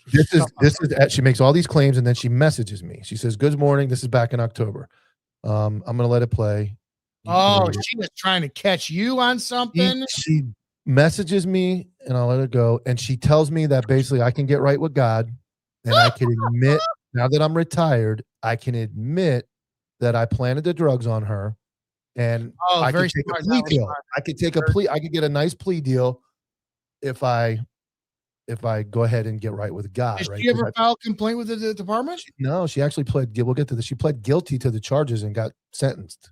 She makes all these claims and then she messages me. She says, good morning. This is back in October. I'm going to let it play. Oh, she was trying to catch you on something. She messages me and I'll let it go. And she tells me that basically I can get right with God. And I can admit, now that I'm retired, I can admit that I planted the drugs on her. And I could take a plea deal. I could take a plea. I could get a nice plea deal if I go ahead and get right with God. Did she ever file a complaint with the department? No, she actually pled. We'll get to this. She pled guilty to the charges and got sentenced.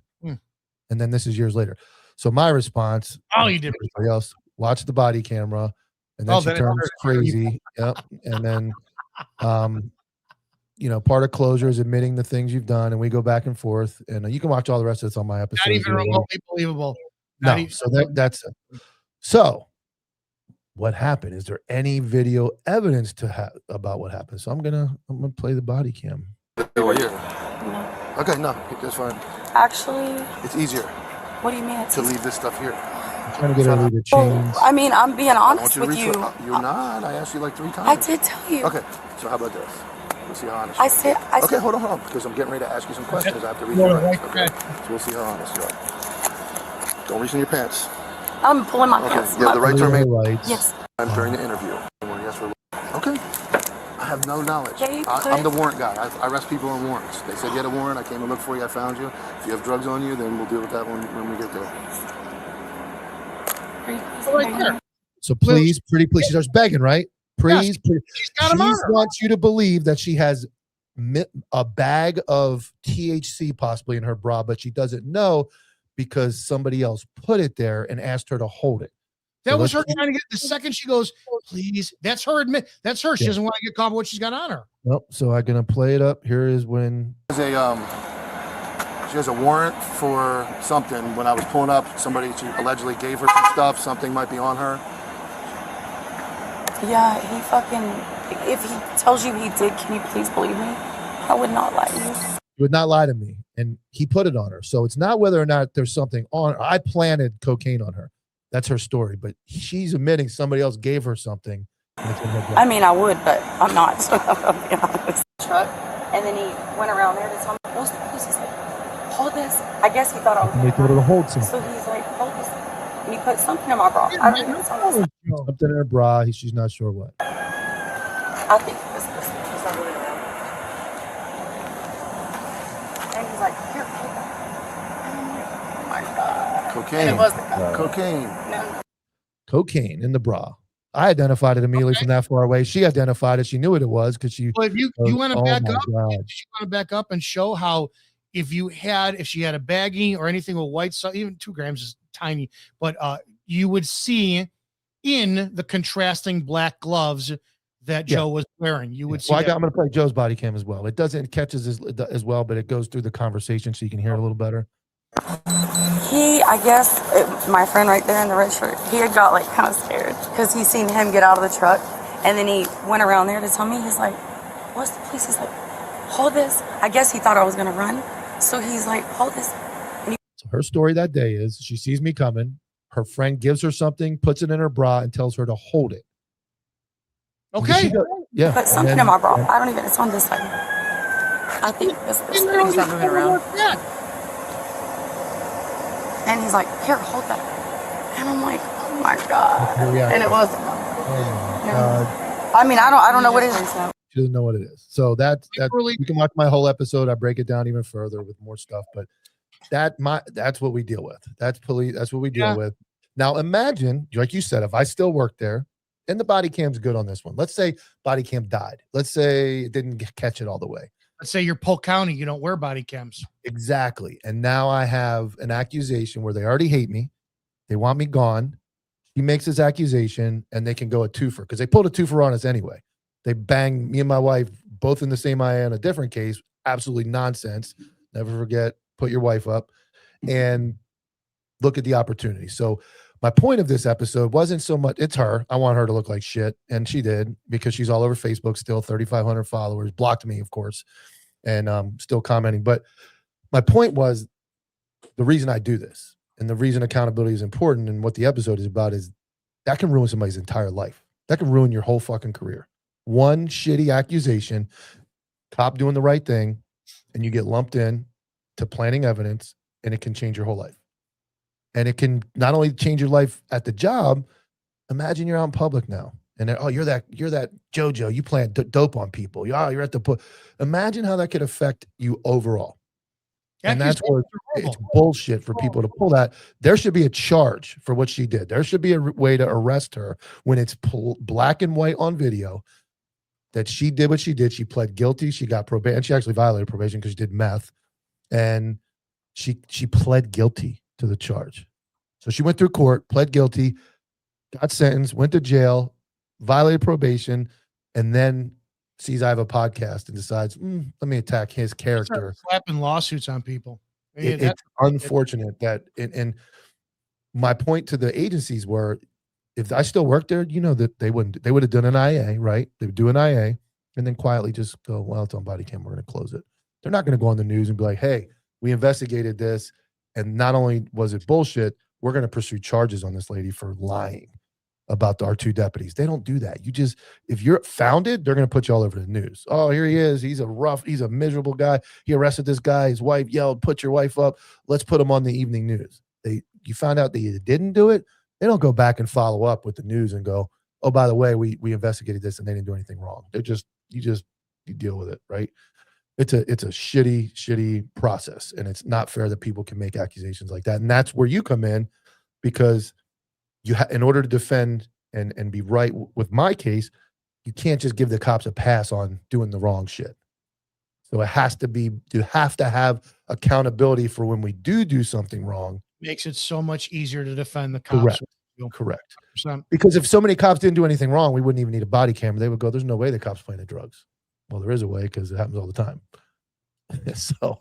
And then this is years later. So my response, you did. Everybody else, watch the body camera, and then she turns crazy. Yep. And then, part of closure is admitting the things you've done, and we go back and forth. And you can watch all the rest of this on my episode. Not even remotely believable. So that's it. So what happened? Is there any video evidence about what happened? So I'm gonna play the body cam. Okay, no, that's fine. Actually, it's easier what do you mean? to leave this stuff here. I'm trying to get her to leave her chains. I mean, I'm being I want honest you to with you. You're not. I asked you like 3 times. I did tell you. Okay, so how about this? We'll see how honest I you said. are. Okay, hold on, because I'm getting ready to ask you some questions. I have to read your rights. Okay, so we'll see how honest you are. Don't reach in your pants. I'm pulling my Okay, pants. you have the right to remain Yes. during the interview. Okay. I have no knowledge. Yeah, you I'm the could. warrant guy. I arrest people on warrants. They said you had a warrant. I came to look for you. I found you. If you have drugs on you, then we'll deal with that when we get there. So please, pretty please. She starts begging, right? Please, please. She's got him on her. wants you to believe that she has a bag of THC possibly in her bra, but she doesn't know because somebody else put it there and asked her to hold it. That was her trying to get. The second she goes, please. That's her admit. That's her. She Yeah. doesn't want to get caught with what she's got on her. Nope. So I'm gonna play it up. Here is when She has a warrant for something. When I was pulling up, somebody allegedly gave her some stuff. Something might be on her. Yeah, he fucking. If he tells you he did, can you please believe me? I would not lie to you. he would not lie to me, and he put it on her. So it's not whether or not there's something on her. I planted cocaine on her. That's her story, but she's admitting somebody else gave her something. And it's in her blood. I mean, I would, but I'm not. So I'll be honest. Truck, and then he went around there to tell me, "What's the police?" He's like, "Hold this." I guess he thought I was. And they told her to hold something. So he's like, "Hold this," and he put something in my bra. I don't know. Something in her bra. She's not sure what. I think this was not really around. And he's like, "Here, hold that." And I'm like, "Oh my god." Cocaine. And it was the Cocaine. no. Cocaine in the bra. I identified it immediately from that far away. She identified it. She knew what it was because she. But if you want to oh back my up, God. you want to back up and show how if she had a baggie or anything with white stuff, even 2 grams is tiny, but you would see in the contrasting black gloves that Joe was wearing. You would see. Well, I'm going to play Joe's body cam as well. It doesn't catches as well, but it goes through the conversation so you can hear it a little better. I guess, my friend right there in the red shirt, he had got like kind of scared because he seen him get out of the truck, and then he went around there to tell me, he's like, "What's the police?" He's like, "Hold this." I guess he thought I was gonna run, so he's like, "Hold this." So her story that day is she sees me coming. Her friend gives her something, puts it in her bra, and tells her to hold it. Okay. Yeah. Put something in my bra. I don't even. It's on this side. I think this thing's not moving around. And he's like, "Here, hold that." And I'm like, "Oh my god!" And it wasn't. Oh my God. I mean, I don't know what it is. She doesn't know what it is. So that Literally- you can watch my whole episode. I break it down even further with more stuff, but that's what we deal with. That's police. That's what we deal with. Now imagine, like you said, if I still work there, and the body cam's good on this one. Let's say body cam died. Let's say it didn't catch it all the way. Let's say you're Polk County, you don't wear body cams. Exactly. And now I have an accusation where they already hate me. They want me gone. He makes his accusation and they can go a twofer because they pulled a twofer on us anyway. They banged me and my wife both in the same IA on a different case. Absolutely nonsense. Never forget, put your wife up and look at the opportunity. So my point of this episode wasn't so much, it's her. I want her to look like shit. And she did because she's all over Facebook still, 3,500 followers, blocked me, of course, and still commenting. But my point was the reason I do this and the reason accountability is important and what the episode is about is that can ruin somebody's entire life. That can ruin your whole fucking career. One shitty accusation, cop doing the right thing, and you get lumped in to planting evidence, and it can change your whole life. And it can not only change your life at the job, imagine you're out in public now. And oh, you're that JoJo, you plant dope on people. Oh, you're at the imagine how that could affect you overall. And that's where it's bullshit for people to pull that. There should be a charge for what she did. There should be a way to arrest her when it's black and white on video that she did what she did. She pled guilty. She got probation. She actually violated probation because she did meth. And she pled guilty to the charge. So she went through court, pled guilty, got sentenced, went to jail, violated probation, and then sees I have a podcast and decides, let me attack his character. Slapping lawsuits on people. It's unfortunate that, and my point to the agencies were, if I still worked there, you know that they would have done an IA, right? They would do an IA and then quietly just go, well, it's on body cam, we're going to close it. They're not going to go on the news and be like, hey, we investigated this. And not only was it bullshit, we're going to pursue charges on this lady for lying about our 2 deputies. They don't do that. If you're founded, they're going to put you all over the news. Oh, here he is. He's a miserable guy. He arrested this guy. His wife yelled, "Put your wife up. Let's put him on the evening news." You find out that you didn't do it. They don't go back and follow up with the news and go, "Oh, by the way, we investigated this and they didn't do anything wrong." You deal with it, right? It's a shitty process, and it's not fair that people can make accusations like that. And that's where you come in, because in order to defend and be right with my case, you can't just give the cops a pass on doing the wrong shit. So you have to have accountability for when we do something wrong. Makes it so much easier to defend the cops. Correct. 100%. Because if so many cops didn't do anything wrong, we wouldn't even need a body camera. They would go, "There's no way the cops playing the drugs." Well, there is a way, because it happens all the time. So,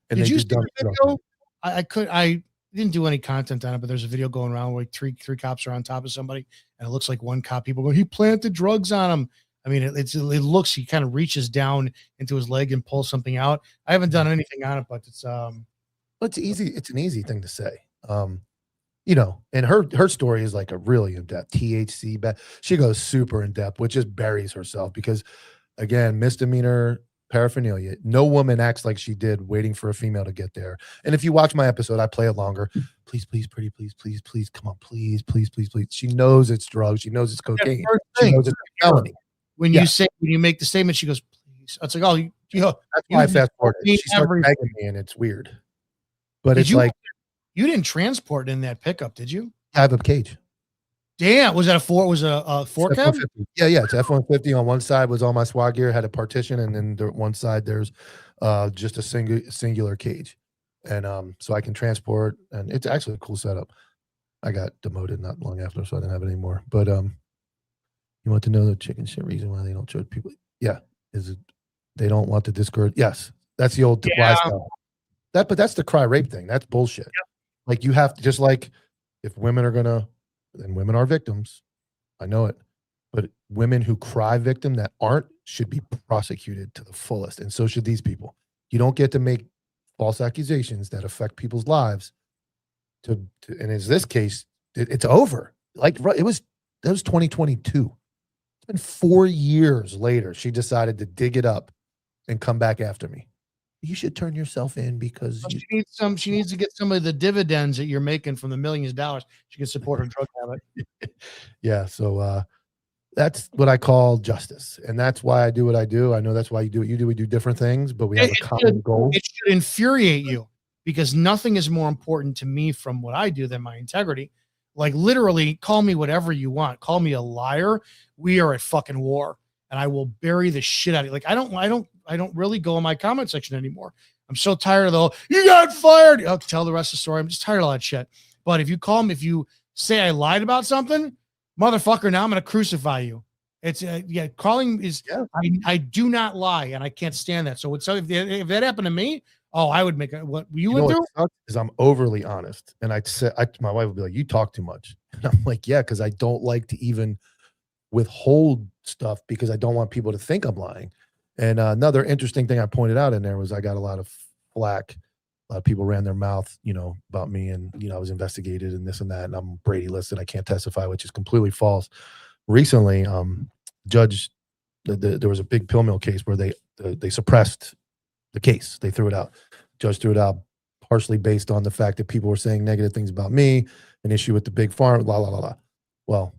and did you see done the video? I didn't do any content on it, but there's a video going around where like three cops are on top of somebody, and it looks like one cop. People go, "He planted drugs on him." I mean, it looks, he kind of reaches down into his leg and pulls something out. I haven't done anything on it, but it's easy. It's an easy thing to say. And her story is like a really in-depth THC bet. She goes super in-depth, which just buries herself, because again, misdemeanor paraphernalia. No woman acts like she did waiting for a female to get there. And if you watch my episode, I play it longer. Please, pretty, please, come on, please. She knows it's drugs. She knows it's cocaine. She knows it's a felony. When you make the statement, she goes, "Please." It's like, oh, that's why I fast forwarded. She starts begging me, and it's weird. But it's like, you didn't transport in that pickup, did you? I have a cage. Damn, was that a four cab? Yeah, it's F-150. On one side was all my SWAT gear, had a partition, and then one side there's just a singular cage, and so I can transport, and it's actually a cool setup. I got demoted not long after, so I didn't have it anymore. But you want to know the chicken shit reason why they don't charge people? Yeah, is it they don't want to discourage? Yes, that's the old lifestyle. But that's the cry rape thing. That's bullshit. Yep. Like, you have to, just like if women are gonna, and women are victims, I know it, but women who cry victim that aren't should be prosecuted to the fullest, and so should these people. You don't get to make false accusations that affect people's lives. And in this case, it's over. Like, that was 2022. It's been 4 years later. She decided to dig it up and come back after me. You should turn yourself in, because she needs to get some of the dividends that you're making from the millions of dollars. She can support her drug habit. Yeah. So that's what I call justice. And that's why I do what I do. I know that's why you do what you do. We do different things, but we have a common goal. It should infuriate you, because nothing is more important to me from what I do than my integrity. Like, literally, call me whatever you want. Call me a liar. We are at fucking war, and I will bury the shit out of you. Like, I don't really go in my comment section anymore. I'm so tired of the whole, "You got fired." I'll tell the rest of the story. I'm just tired of all that shit. But if you say I lied about something, motherfucker, now I'm going to crucify you. It's calling is, I do not lie, and I can't stand that. So if that happened to me, I would make what you would do. Is I'm overly honest, and my wife would be like, "You talk too much," and I'm like, "Yeah, because I don't like to even withhold stuff, because I don't want people to think I'm lying." And another interesting thing I pointed out in there was I got a lot of flack. A lot of people ran their mouth, about me, and I was investigated and this and that, and I'm Brady listed. I can't testify, which is completely false. Recently, judge, there was a big pill mill case where they suppressed the case. They threw it out. Judge threw it out partially based on the fact that people were saying negative things about me, an issue with the big farm, la la la la. Well,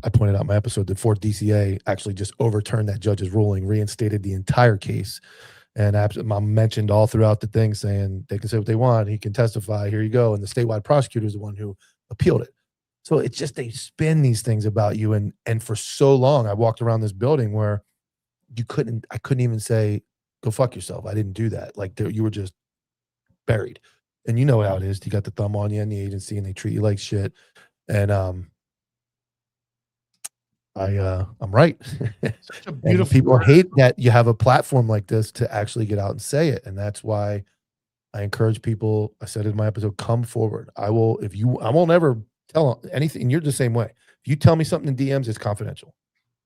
I pointed out in my episode that Fort DCA actually just overturned that judge's ruling, reinstated the entire case, and I mentioned all throughout the thing saying they can say what they want. He can testify. Here you go. And the statewide prosecutor is the one who appealed it. So it's just, they spin these things about you. And for so long, I walked around this building where I couldn't even say, "Go fuck yourself." I didn't do that. Like, you were just buried. And you know how it is. You got the thumb on you in the agency, and they treat you like shit. And I'm right. Such a beautiful and people hate that you have a platform like this to actually get out and say it. And that's why I encourage people. I said in my episode, come forward. I won't ever tell anything. And you're the same way. If you tell me something in DMs, it's confidential.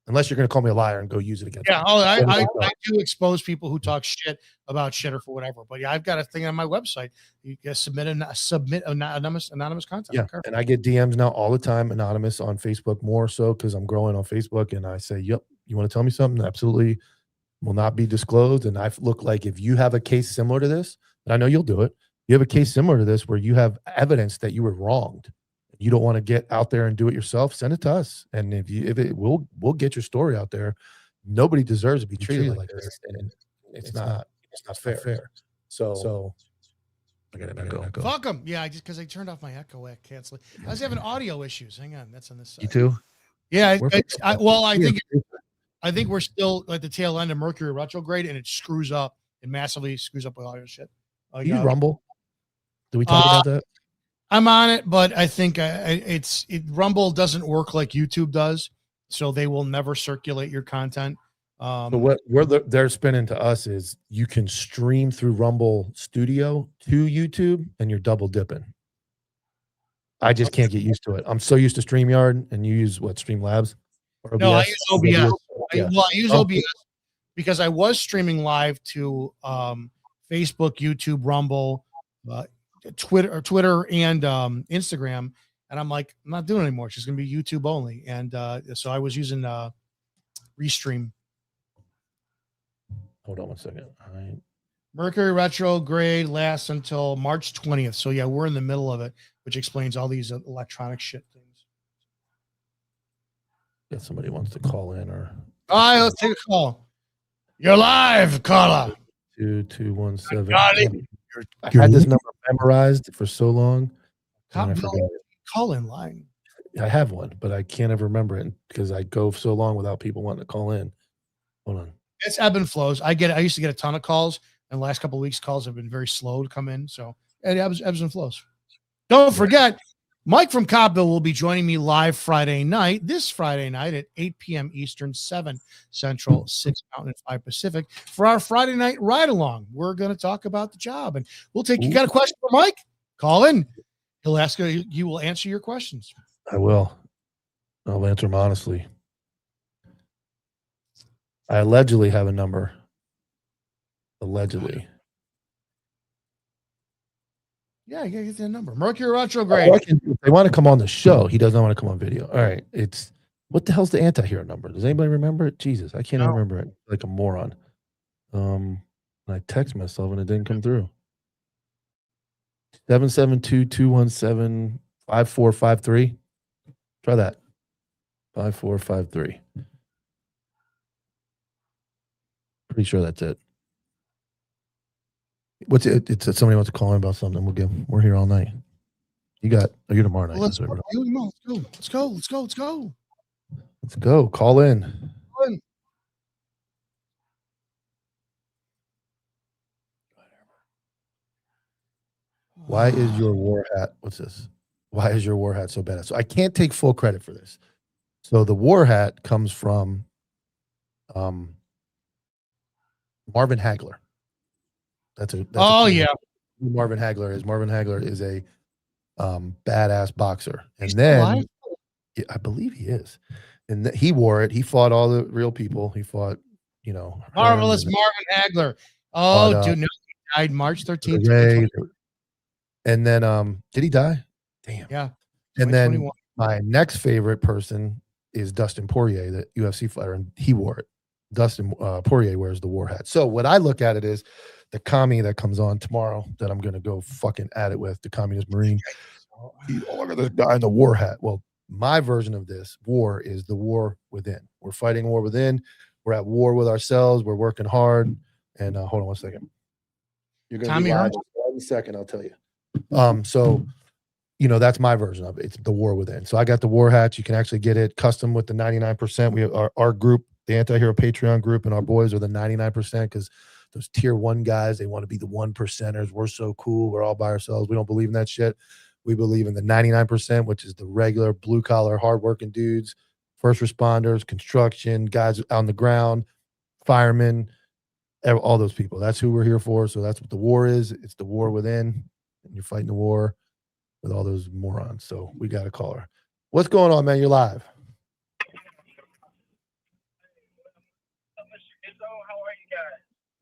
unless you're going to call me a liar and go use it against me. Yeah. Oh, I do expose people who talk shit about shit or for whatever. But yeah, I've got a thing on my website. You can submit anonymous content. Yeah, and I get DMs now all the time, anonymous on Facebook, more so because I'm growing on Facebook, and I say, "Yep, you want to tell me something? Absolutely, will not be disclosed." And I look like if you have a case similar to this, and I know you'll do it. You have a case similar to this where you have evidence that you were wronged. You don't want to get out there and do it yourself. Send it to us, and we'll get your story out there. Nobody deserves to be treated like this, and it's not fair. So I gotta go. Fuck them. Yeah, just because I turned off my echo at cancel. I was having audio issues. Hang on, that's on this side. You too? Yeah. I think we're still at the tail end of Mercury retrograde, and it screws up. It massively screws up with audio shit. You Rumble? Did we talk about that? I'm on it, but I think Rumble doesn't work like YouTube does, so they will never circulate your content. So what they're spinning to us is you can stream through Rumble Studio to YouTube, and you're double dipping. I just can't get used to it. I'm so used to StreamYard, and you use what, Streamlabs? Or OBS? No, I use OBS. I use OBS because I was streaming live to Facebook, YouTube, Rumble, Twitter, and Instagram, and I'm like, I'm not doing it anymore. It's just gonna be YouTube only, and so I was using Restream. Hold on one second. All right. Mercury retrograde lasts until March 20th. So yeah, we're in the middle of it, which explains all these electronic shit things. If somebody wants to call in, or all right, let's take a call. You're live, caller. 2217. I had this number memorized for so long. I forgot it. Call in line. I have one, but I can't ever remember it because I go so long without people wanting to call in. Hold on. It's ebb and flows. I used to get a ton of calls, and the last couple of weeks, calls have been very slow to come in. So it ebbs and flows. Don't forget, Mike from Cobbville will be joining me live this Friday night at 8 p.m. Eastern, 7 Central, 6 Mountain, 5 Pacific for our Friday night ride along. We're going to talk about the job, and we'll take. You got a question for Mike? Call in. He'll ask you. You will answer your questions. I will. I'll answer them honestly. I allegedly have a number. Allegedly. Yeah, you gotta get that number. Mercury retrograde. If they want to come on the show, he doesn't want to come on video. All right. What the hell's the anti-hero number? Does anybody remember it? Jesus, I can't even remember it. Like a moron. I text myself and it didn't come through. 772-217-5453. Try that. 5453. Pretty sure that's it. What's it? It's somebody wants to call in about something. We're here all night. You're tomorrow night. Let's go. Let's go. Call in. Why is your war hat? What's this? Why is your war hat so bad? So I can't take full credit for this. So the war hat comes from Marvin Hagler. Marvin Hagler is a badass boxer, and then I believe he is, and he wore it. He fought all the real people. He fought, marvelous Marvin Hagler. Oh, dude, no, he died March 13th. And then, did he die? Damn. Yeah. And then my next favorite person is Dustin Poirier, the UFC fighter, and he wore it. Dustin Poirier wears the war hat. So what I look at it is the commie that comes on tomorrow that I'm going to go fucking at it with, the communist Marine. Look at this guy in the war hat. Well, my version of this war is the war within. We're fighting war within. We're at war with ourselves. We're working hard. And hold on one second. You're going to be live in a second. I'll tell you. So, that's my version of it. It's the war within. So I got the war hats. You can actually get it custom with the 99%. We have our group, the Anti-Hero Patreon group, and our boys are the 99% because those tier 1 guys, they want to be the 1%ers. We're so cool. We're all by ourselves. We don't believe in that shit. We believe in the 99%, which is the regular blue collar, hardworking dudes, first responders, construction, guys on the ground, firemen, all those people. That's who we're here for. So that's what the war is. It's the war within, and you're fighting the war with all those morons. So we got a caller. What's going on, man? You're live.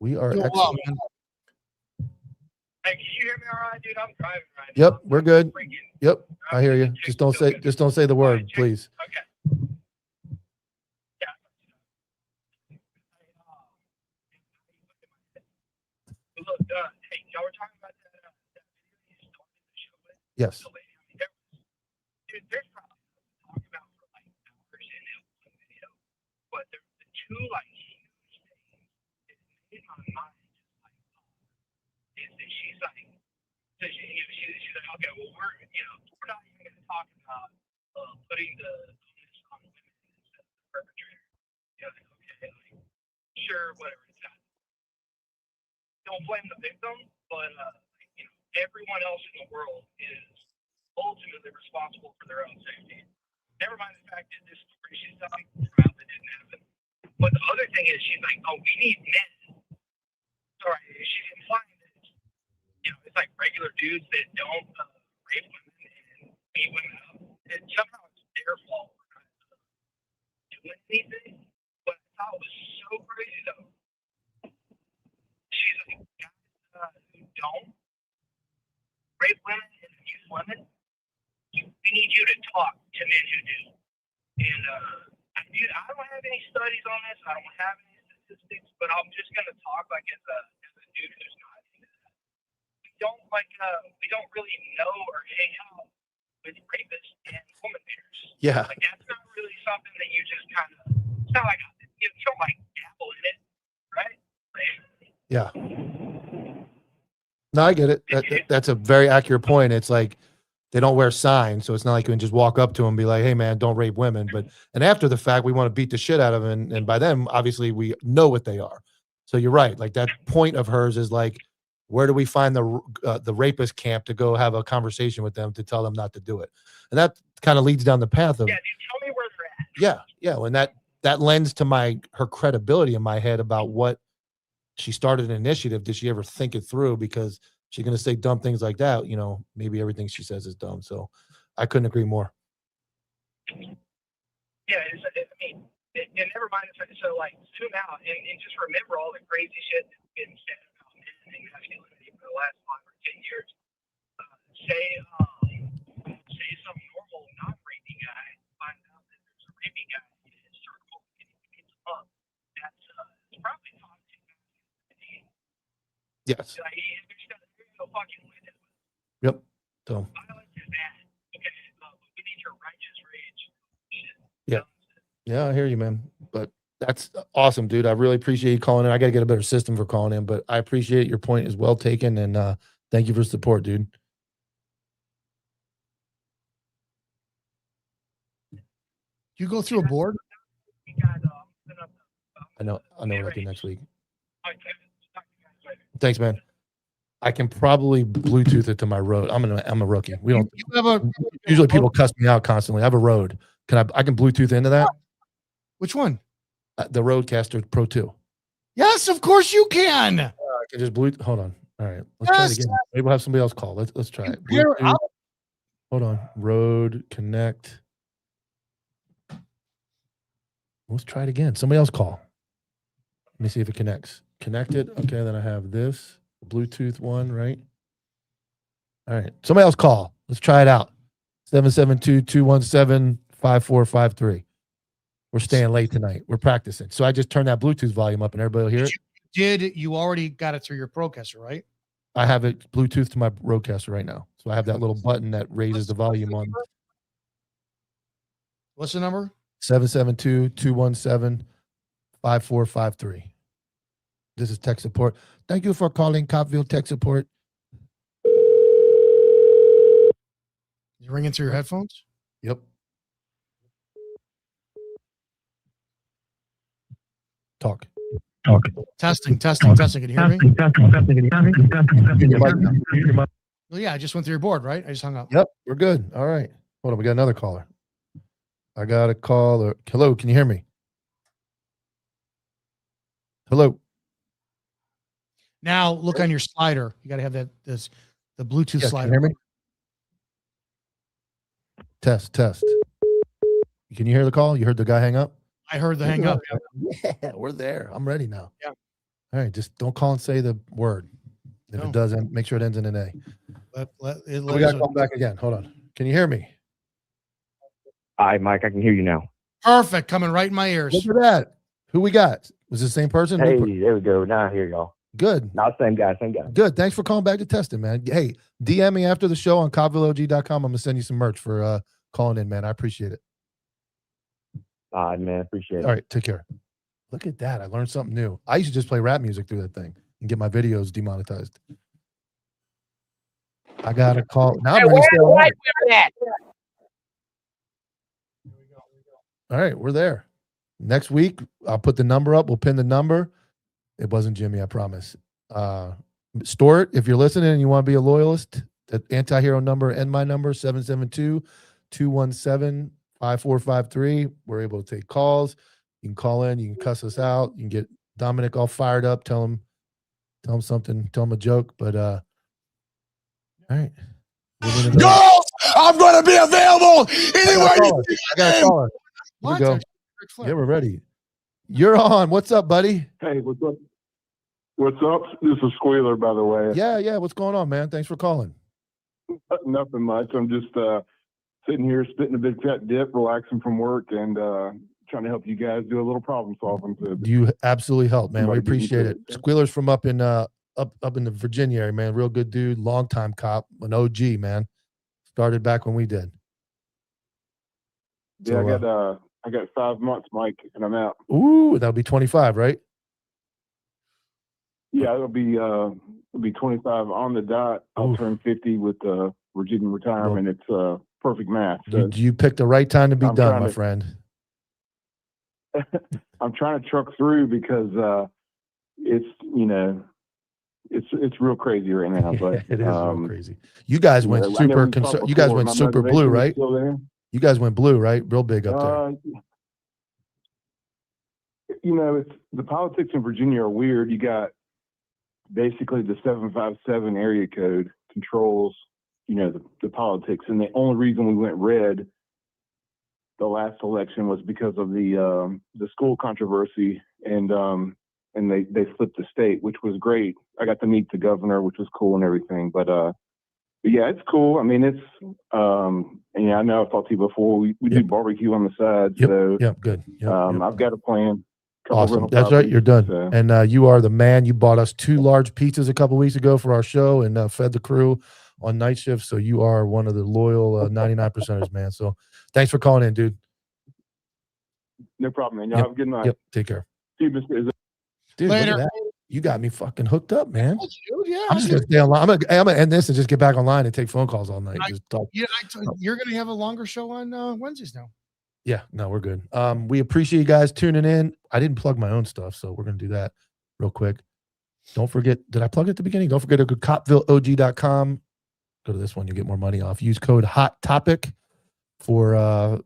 We are Doing excellent. well, man. Hey, can you hear me all right, dude? I'm driving right Yep, now. we're good. Freaking- Yep, I hear you. Just don't say the word, check. please. Okay. Yeah. Look, hey, y'all were talking about that video you started the show with? Yes. The lady. I mean, dude, there's probably talk about for like hours in that one video, but the two like huge things that made my mind just like is that she's like, so she's like, okay, well we're not even going to talk about putting the onus on women instead of the perpetrator. Like, okay, like sure, whatever. It's not. Don't blame the victim, but everyone else in the world is ultimately responsible for their own safety. Never mind the fact that this story she's telling about that didn't happen. But the other thing is, she's like, oh, we need men. Sorry, she's implying that it's like regular dudes that don't rape women and beat women up. And somehow it's their fault for not doing anything. But I thought it was so crazy though. She's like, guys who don't rape women and abuse women, we need you to talk to men who do. And I don't have any studies on this. I don't have any statistics, but I'm just gonna talk like as a dude who's not into that. We don't really know or hang out with rapists and woman beaters. Yeah. Like that's not really something that you just kind of. It's not like you don't like dabble in it, right? Yeah. No, I get it. That's a very accurate point. It's like they don't wear signs, so it's not like you can just walk up to them and be like, "Hey, man, don't rape women." And after the fact, we want to beat the shit out of them, and by then, obviously, we know what they are. So you're right. Like that point of hers is like, where do we find the rapist camp to go have a conversation with them to tell them not to do it? And that kind of leads down the path of Yeah, dude, tell me where they're at. yeah. And that lends to her credibility in my head about what she started an initiative. Did she ever think it through? Because she's going to say dumb things like that. Maybe everything she says is dumb. So I couldn't agree more. Yeah, and never mind. So like, zoom out and just remember all the crazy shit that's been said about men and masculinity for the last 5 or 10 years. Say some normal non-raping guy finds out that there's a raping guy in his circle and he beats him up. That's probably not too bad. Yes. There's no fucking win it. Yep. So. Violence is bad. Okay, we need your righteous rage. Shit. Yeah. Yeah, I hear you, man. But that's awesome, dude. I really appreciate you calling in. I got to get a better system for calling in, but I appreciate your point is well taken, and thank you for support, dude. You go through a board? I know what I'll do next week. Thanks, man. I can probably Bluetooth it to my Rode. I'm a rookie. We don't. Usually people cuss me out constantly. I have a Rode. I can Bluetooth into that? Which one? The Rodecaster Pro 2. Yes, of course you can. I can just Bluetooth. Hold on. All right, let's try it again. Maybe we'll have somebody else call. Let's try it. Hold on. Rode Connect. Let's try it again. Somebody else call. Let me see if it connects. Connected. Okay, then I have this Bluetooth one, right? All right. Somebody else call. Let's try it out. 772-217-5453. We're staying late tonight. We're practicing. So I just turned that Bluetooth volume up and everybody will hear it. You already got it through your Procaster, right? I have it Bluetooth to my Rodecaster right now. So I have that little button that raises the volume on. What's the number? 772-217-5453. This is tech support. Thank you for calling Copville Tech Support. Is it ringing through your headphones? Yep. Talk. Testing. Can you hear me? Well, yeah, I just went through your board, right? I just hung up. Yep, we're good. All right. Hold on, we got another caller. I got a caller. Hello, can you hear me? Hello. Now look on your slider. You got to have the Bluetooth slider. Can you hear me? Test. Can you hear the call? You heard the guy hang up? I heard the hang up. Yeah, we're there. I'm ready now. Yeah. All right, just don't call and say the word. If No. it does, make sure it ends in an A. We got to call back again. Hold on. Can you hear me? Hi, Mike. I can hear you now. Perfect. Coming right in my ears. Look at that. Who we got? Was it the same person? Hey, there we go. Now I hear y'all. Good. Not same guy. Good. Thanks for calling back to test it, man. Hey, DM me after the show on CobbvilleOG.com. I'm going to send you some merch for calling in, man. I appreciate it. All right, man. Appreciate it. All right. Take care. Look at that. I learned something new. I used to just play rap music through that thing and get my videos demonetized. I got a call. Now I'm ready to stay online. All right. We're there. Next week, I'll put the number up. We'll pin the number. It wasn't Jimmy, I promise. Store it. If you're listening and you want to be a loyalist, the anti-hero number and my number, 772-217-5453. We're able to take calls. You can call in. You can cuss us out. You can get Dominic all fired up. Tell him something. Tell him a joke. But all right. Girls, I'm going to be available anywhere. I got a caller. Here we go. Yeah, we're ready. You're on. What's up, buddy? Hey, what's up? What's up? This is Squealer, by the way. Yeah. What's going on, man? Thanks for calling. Nothing much. I'm just sitting here spitting a big fat dip, relaxing from work, and trying to help you guys do a little problem solving. You absolutely help, man. We appreciate it. Squealer's from up in the Virginia area, man. Real good dude, longtime cop, an OG, man. Started back when we did. Yeah, so, I got 5 months, Mike, and I'm out. Ooh, that'll be 25, right? Yeah, it'll be 25 on the dot. I'll turn 50 with Virginia retirement. It's perfect math. So you picked the right time to be done, my friend. I'm trying to truck through because it's real crazy right now. But it is real crazy. You guys went super. You guys went super blue, right? You guys went blue, right? Real big up there. It's the politics in Virginia are weird. You got basically the 757 area code controls, the politics. And the only reason we went red the last election was because of the school controversy, and they flipped the state, which was great. I got to meet the governor, which was cool and everything. But yeah, it's cool. I mean, it's and I know I've talked to you before. We do barbecue on the side. So good. I've got a plan. Awesome. That's right. You're done. So. And you are the man. You bought us 2 large pizzas a couple weeks ago for our show and fed the crew on night shift. So you are one of the loyal 99%ers, man. So thanks for calling in, dude. No problem, man. Y'all have a good night. Yep. Take care. See you, Mr. Izzo. Dude, later. Look at that. You got me fucking hooked up, man. Dude, yeah, I'm just gonna stay online. I'm gonna end this and just get back online and take phone calls all night. Just talk. Yeah, you're gonna have a longer show on Wednesdays now. Yeah, no, we're good. We appreciate you guys tuning in. I didn't plug my own stuff, so we're gonna do that real quick. Don't forget, did I plug it at the beginning? Don't forget to go to CobbvilleOG.com. Go to this one, you get more money off. Use code Hot Topic for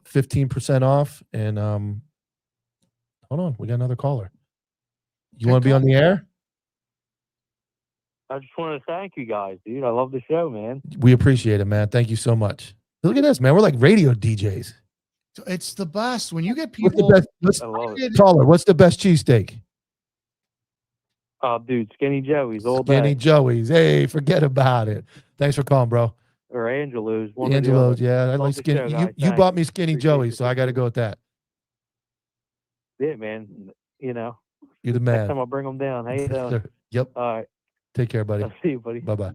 15% off. And hold on, we got another caller. You want to be on the air? I just want to thank you guys, dude. I love the show, man. We appreciate it, man. Thank you so much. Look at this, man. We're like radio DJs. It's the best when you get people. Caller, what's the best cheesesteak? Dude, Skinny Joey's all day. Skinny Joey's. Hey, forget about it. Thanks for calling, bro. Or Angelo's. Angelo's, yeah. I like Skinny. You bought me Skinny Joey's, so I got to go with that. Yeah, man. You're the man. Next time I'll bring them down. How you doing? Yep. All right. Take care, buddy. I'll see you, buddy. Bye-bye.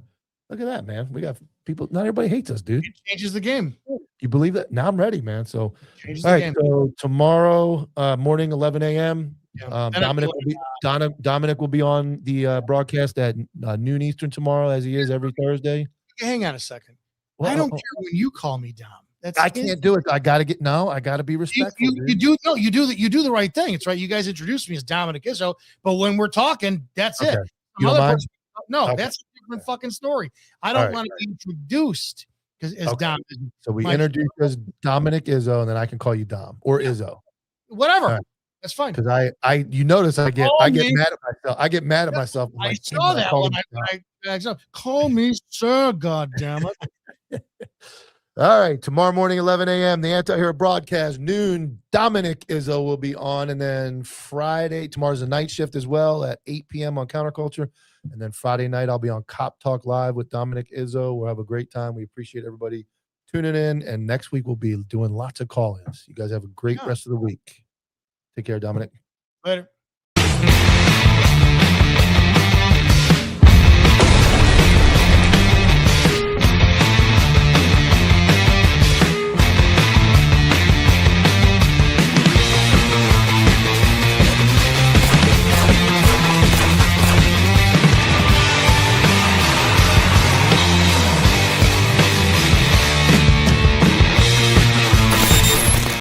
Look at that, man. We got people. Not everybody hates us, dude. It changes the game. You believe that? Now I'm ready, man. So, all right. So tomorrow morning, 11 a.m. Dominic will be on the broadcast at noon Eastern tomorrow, as he is every Thursday. Hang on a second. I don't care when you call me Dom. I can't do it. I got to be respectful. You do the right thing. It's right. You guys introduced me as Dominick Izzo, but when we're talking, that's it. You don't mind? That's a different fucking story. I don't want to be introduced as Dom. So we introduce as Dominick Izzo, and then I can call you Dom or Izzo. Whatever. Right. That's fine. Because you notice I get mad at myself. I get mad at myself. I saw that when I call me sir. God damn it. All right. Tomorrow morning, 11 a.m., the Anti-Hero broadcast. Noon, Dominick Izzo will be on. And then Friday, tomorrow's a night shift as well at 8 p.m. on Counterculture. And then Friday night, I'll be on Cop Talk Live with Dominick Izzo. We'll have a great time. We appreciate everybody tuning in. And next week, we'll be doing lots of call-ins. You guys have a great rest of the week. Take care, Dominick. Later.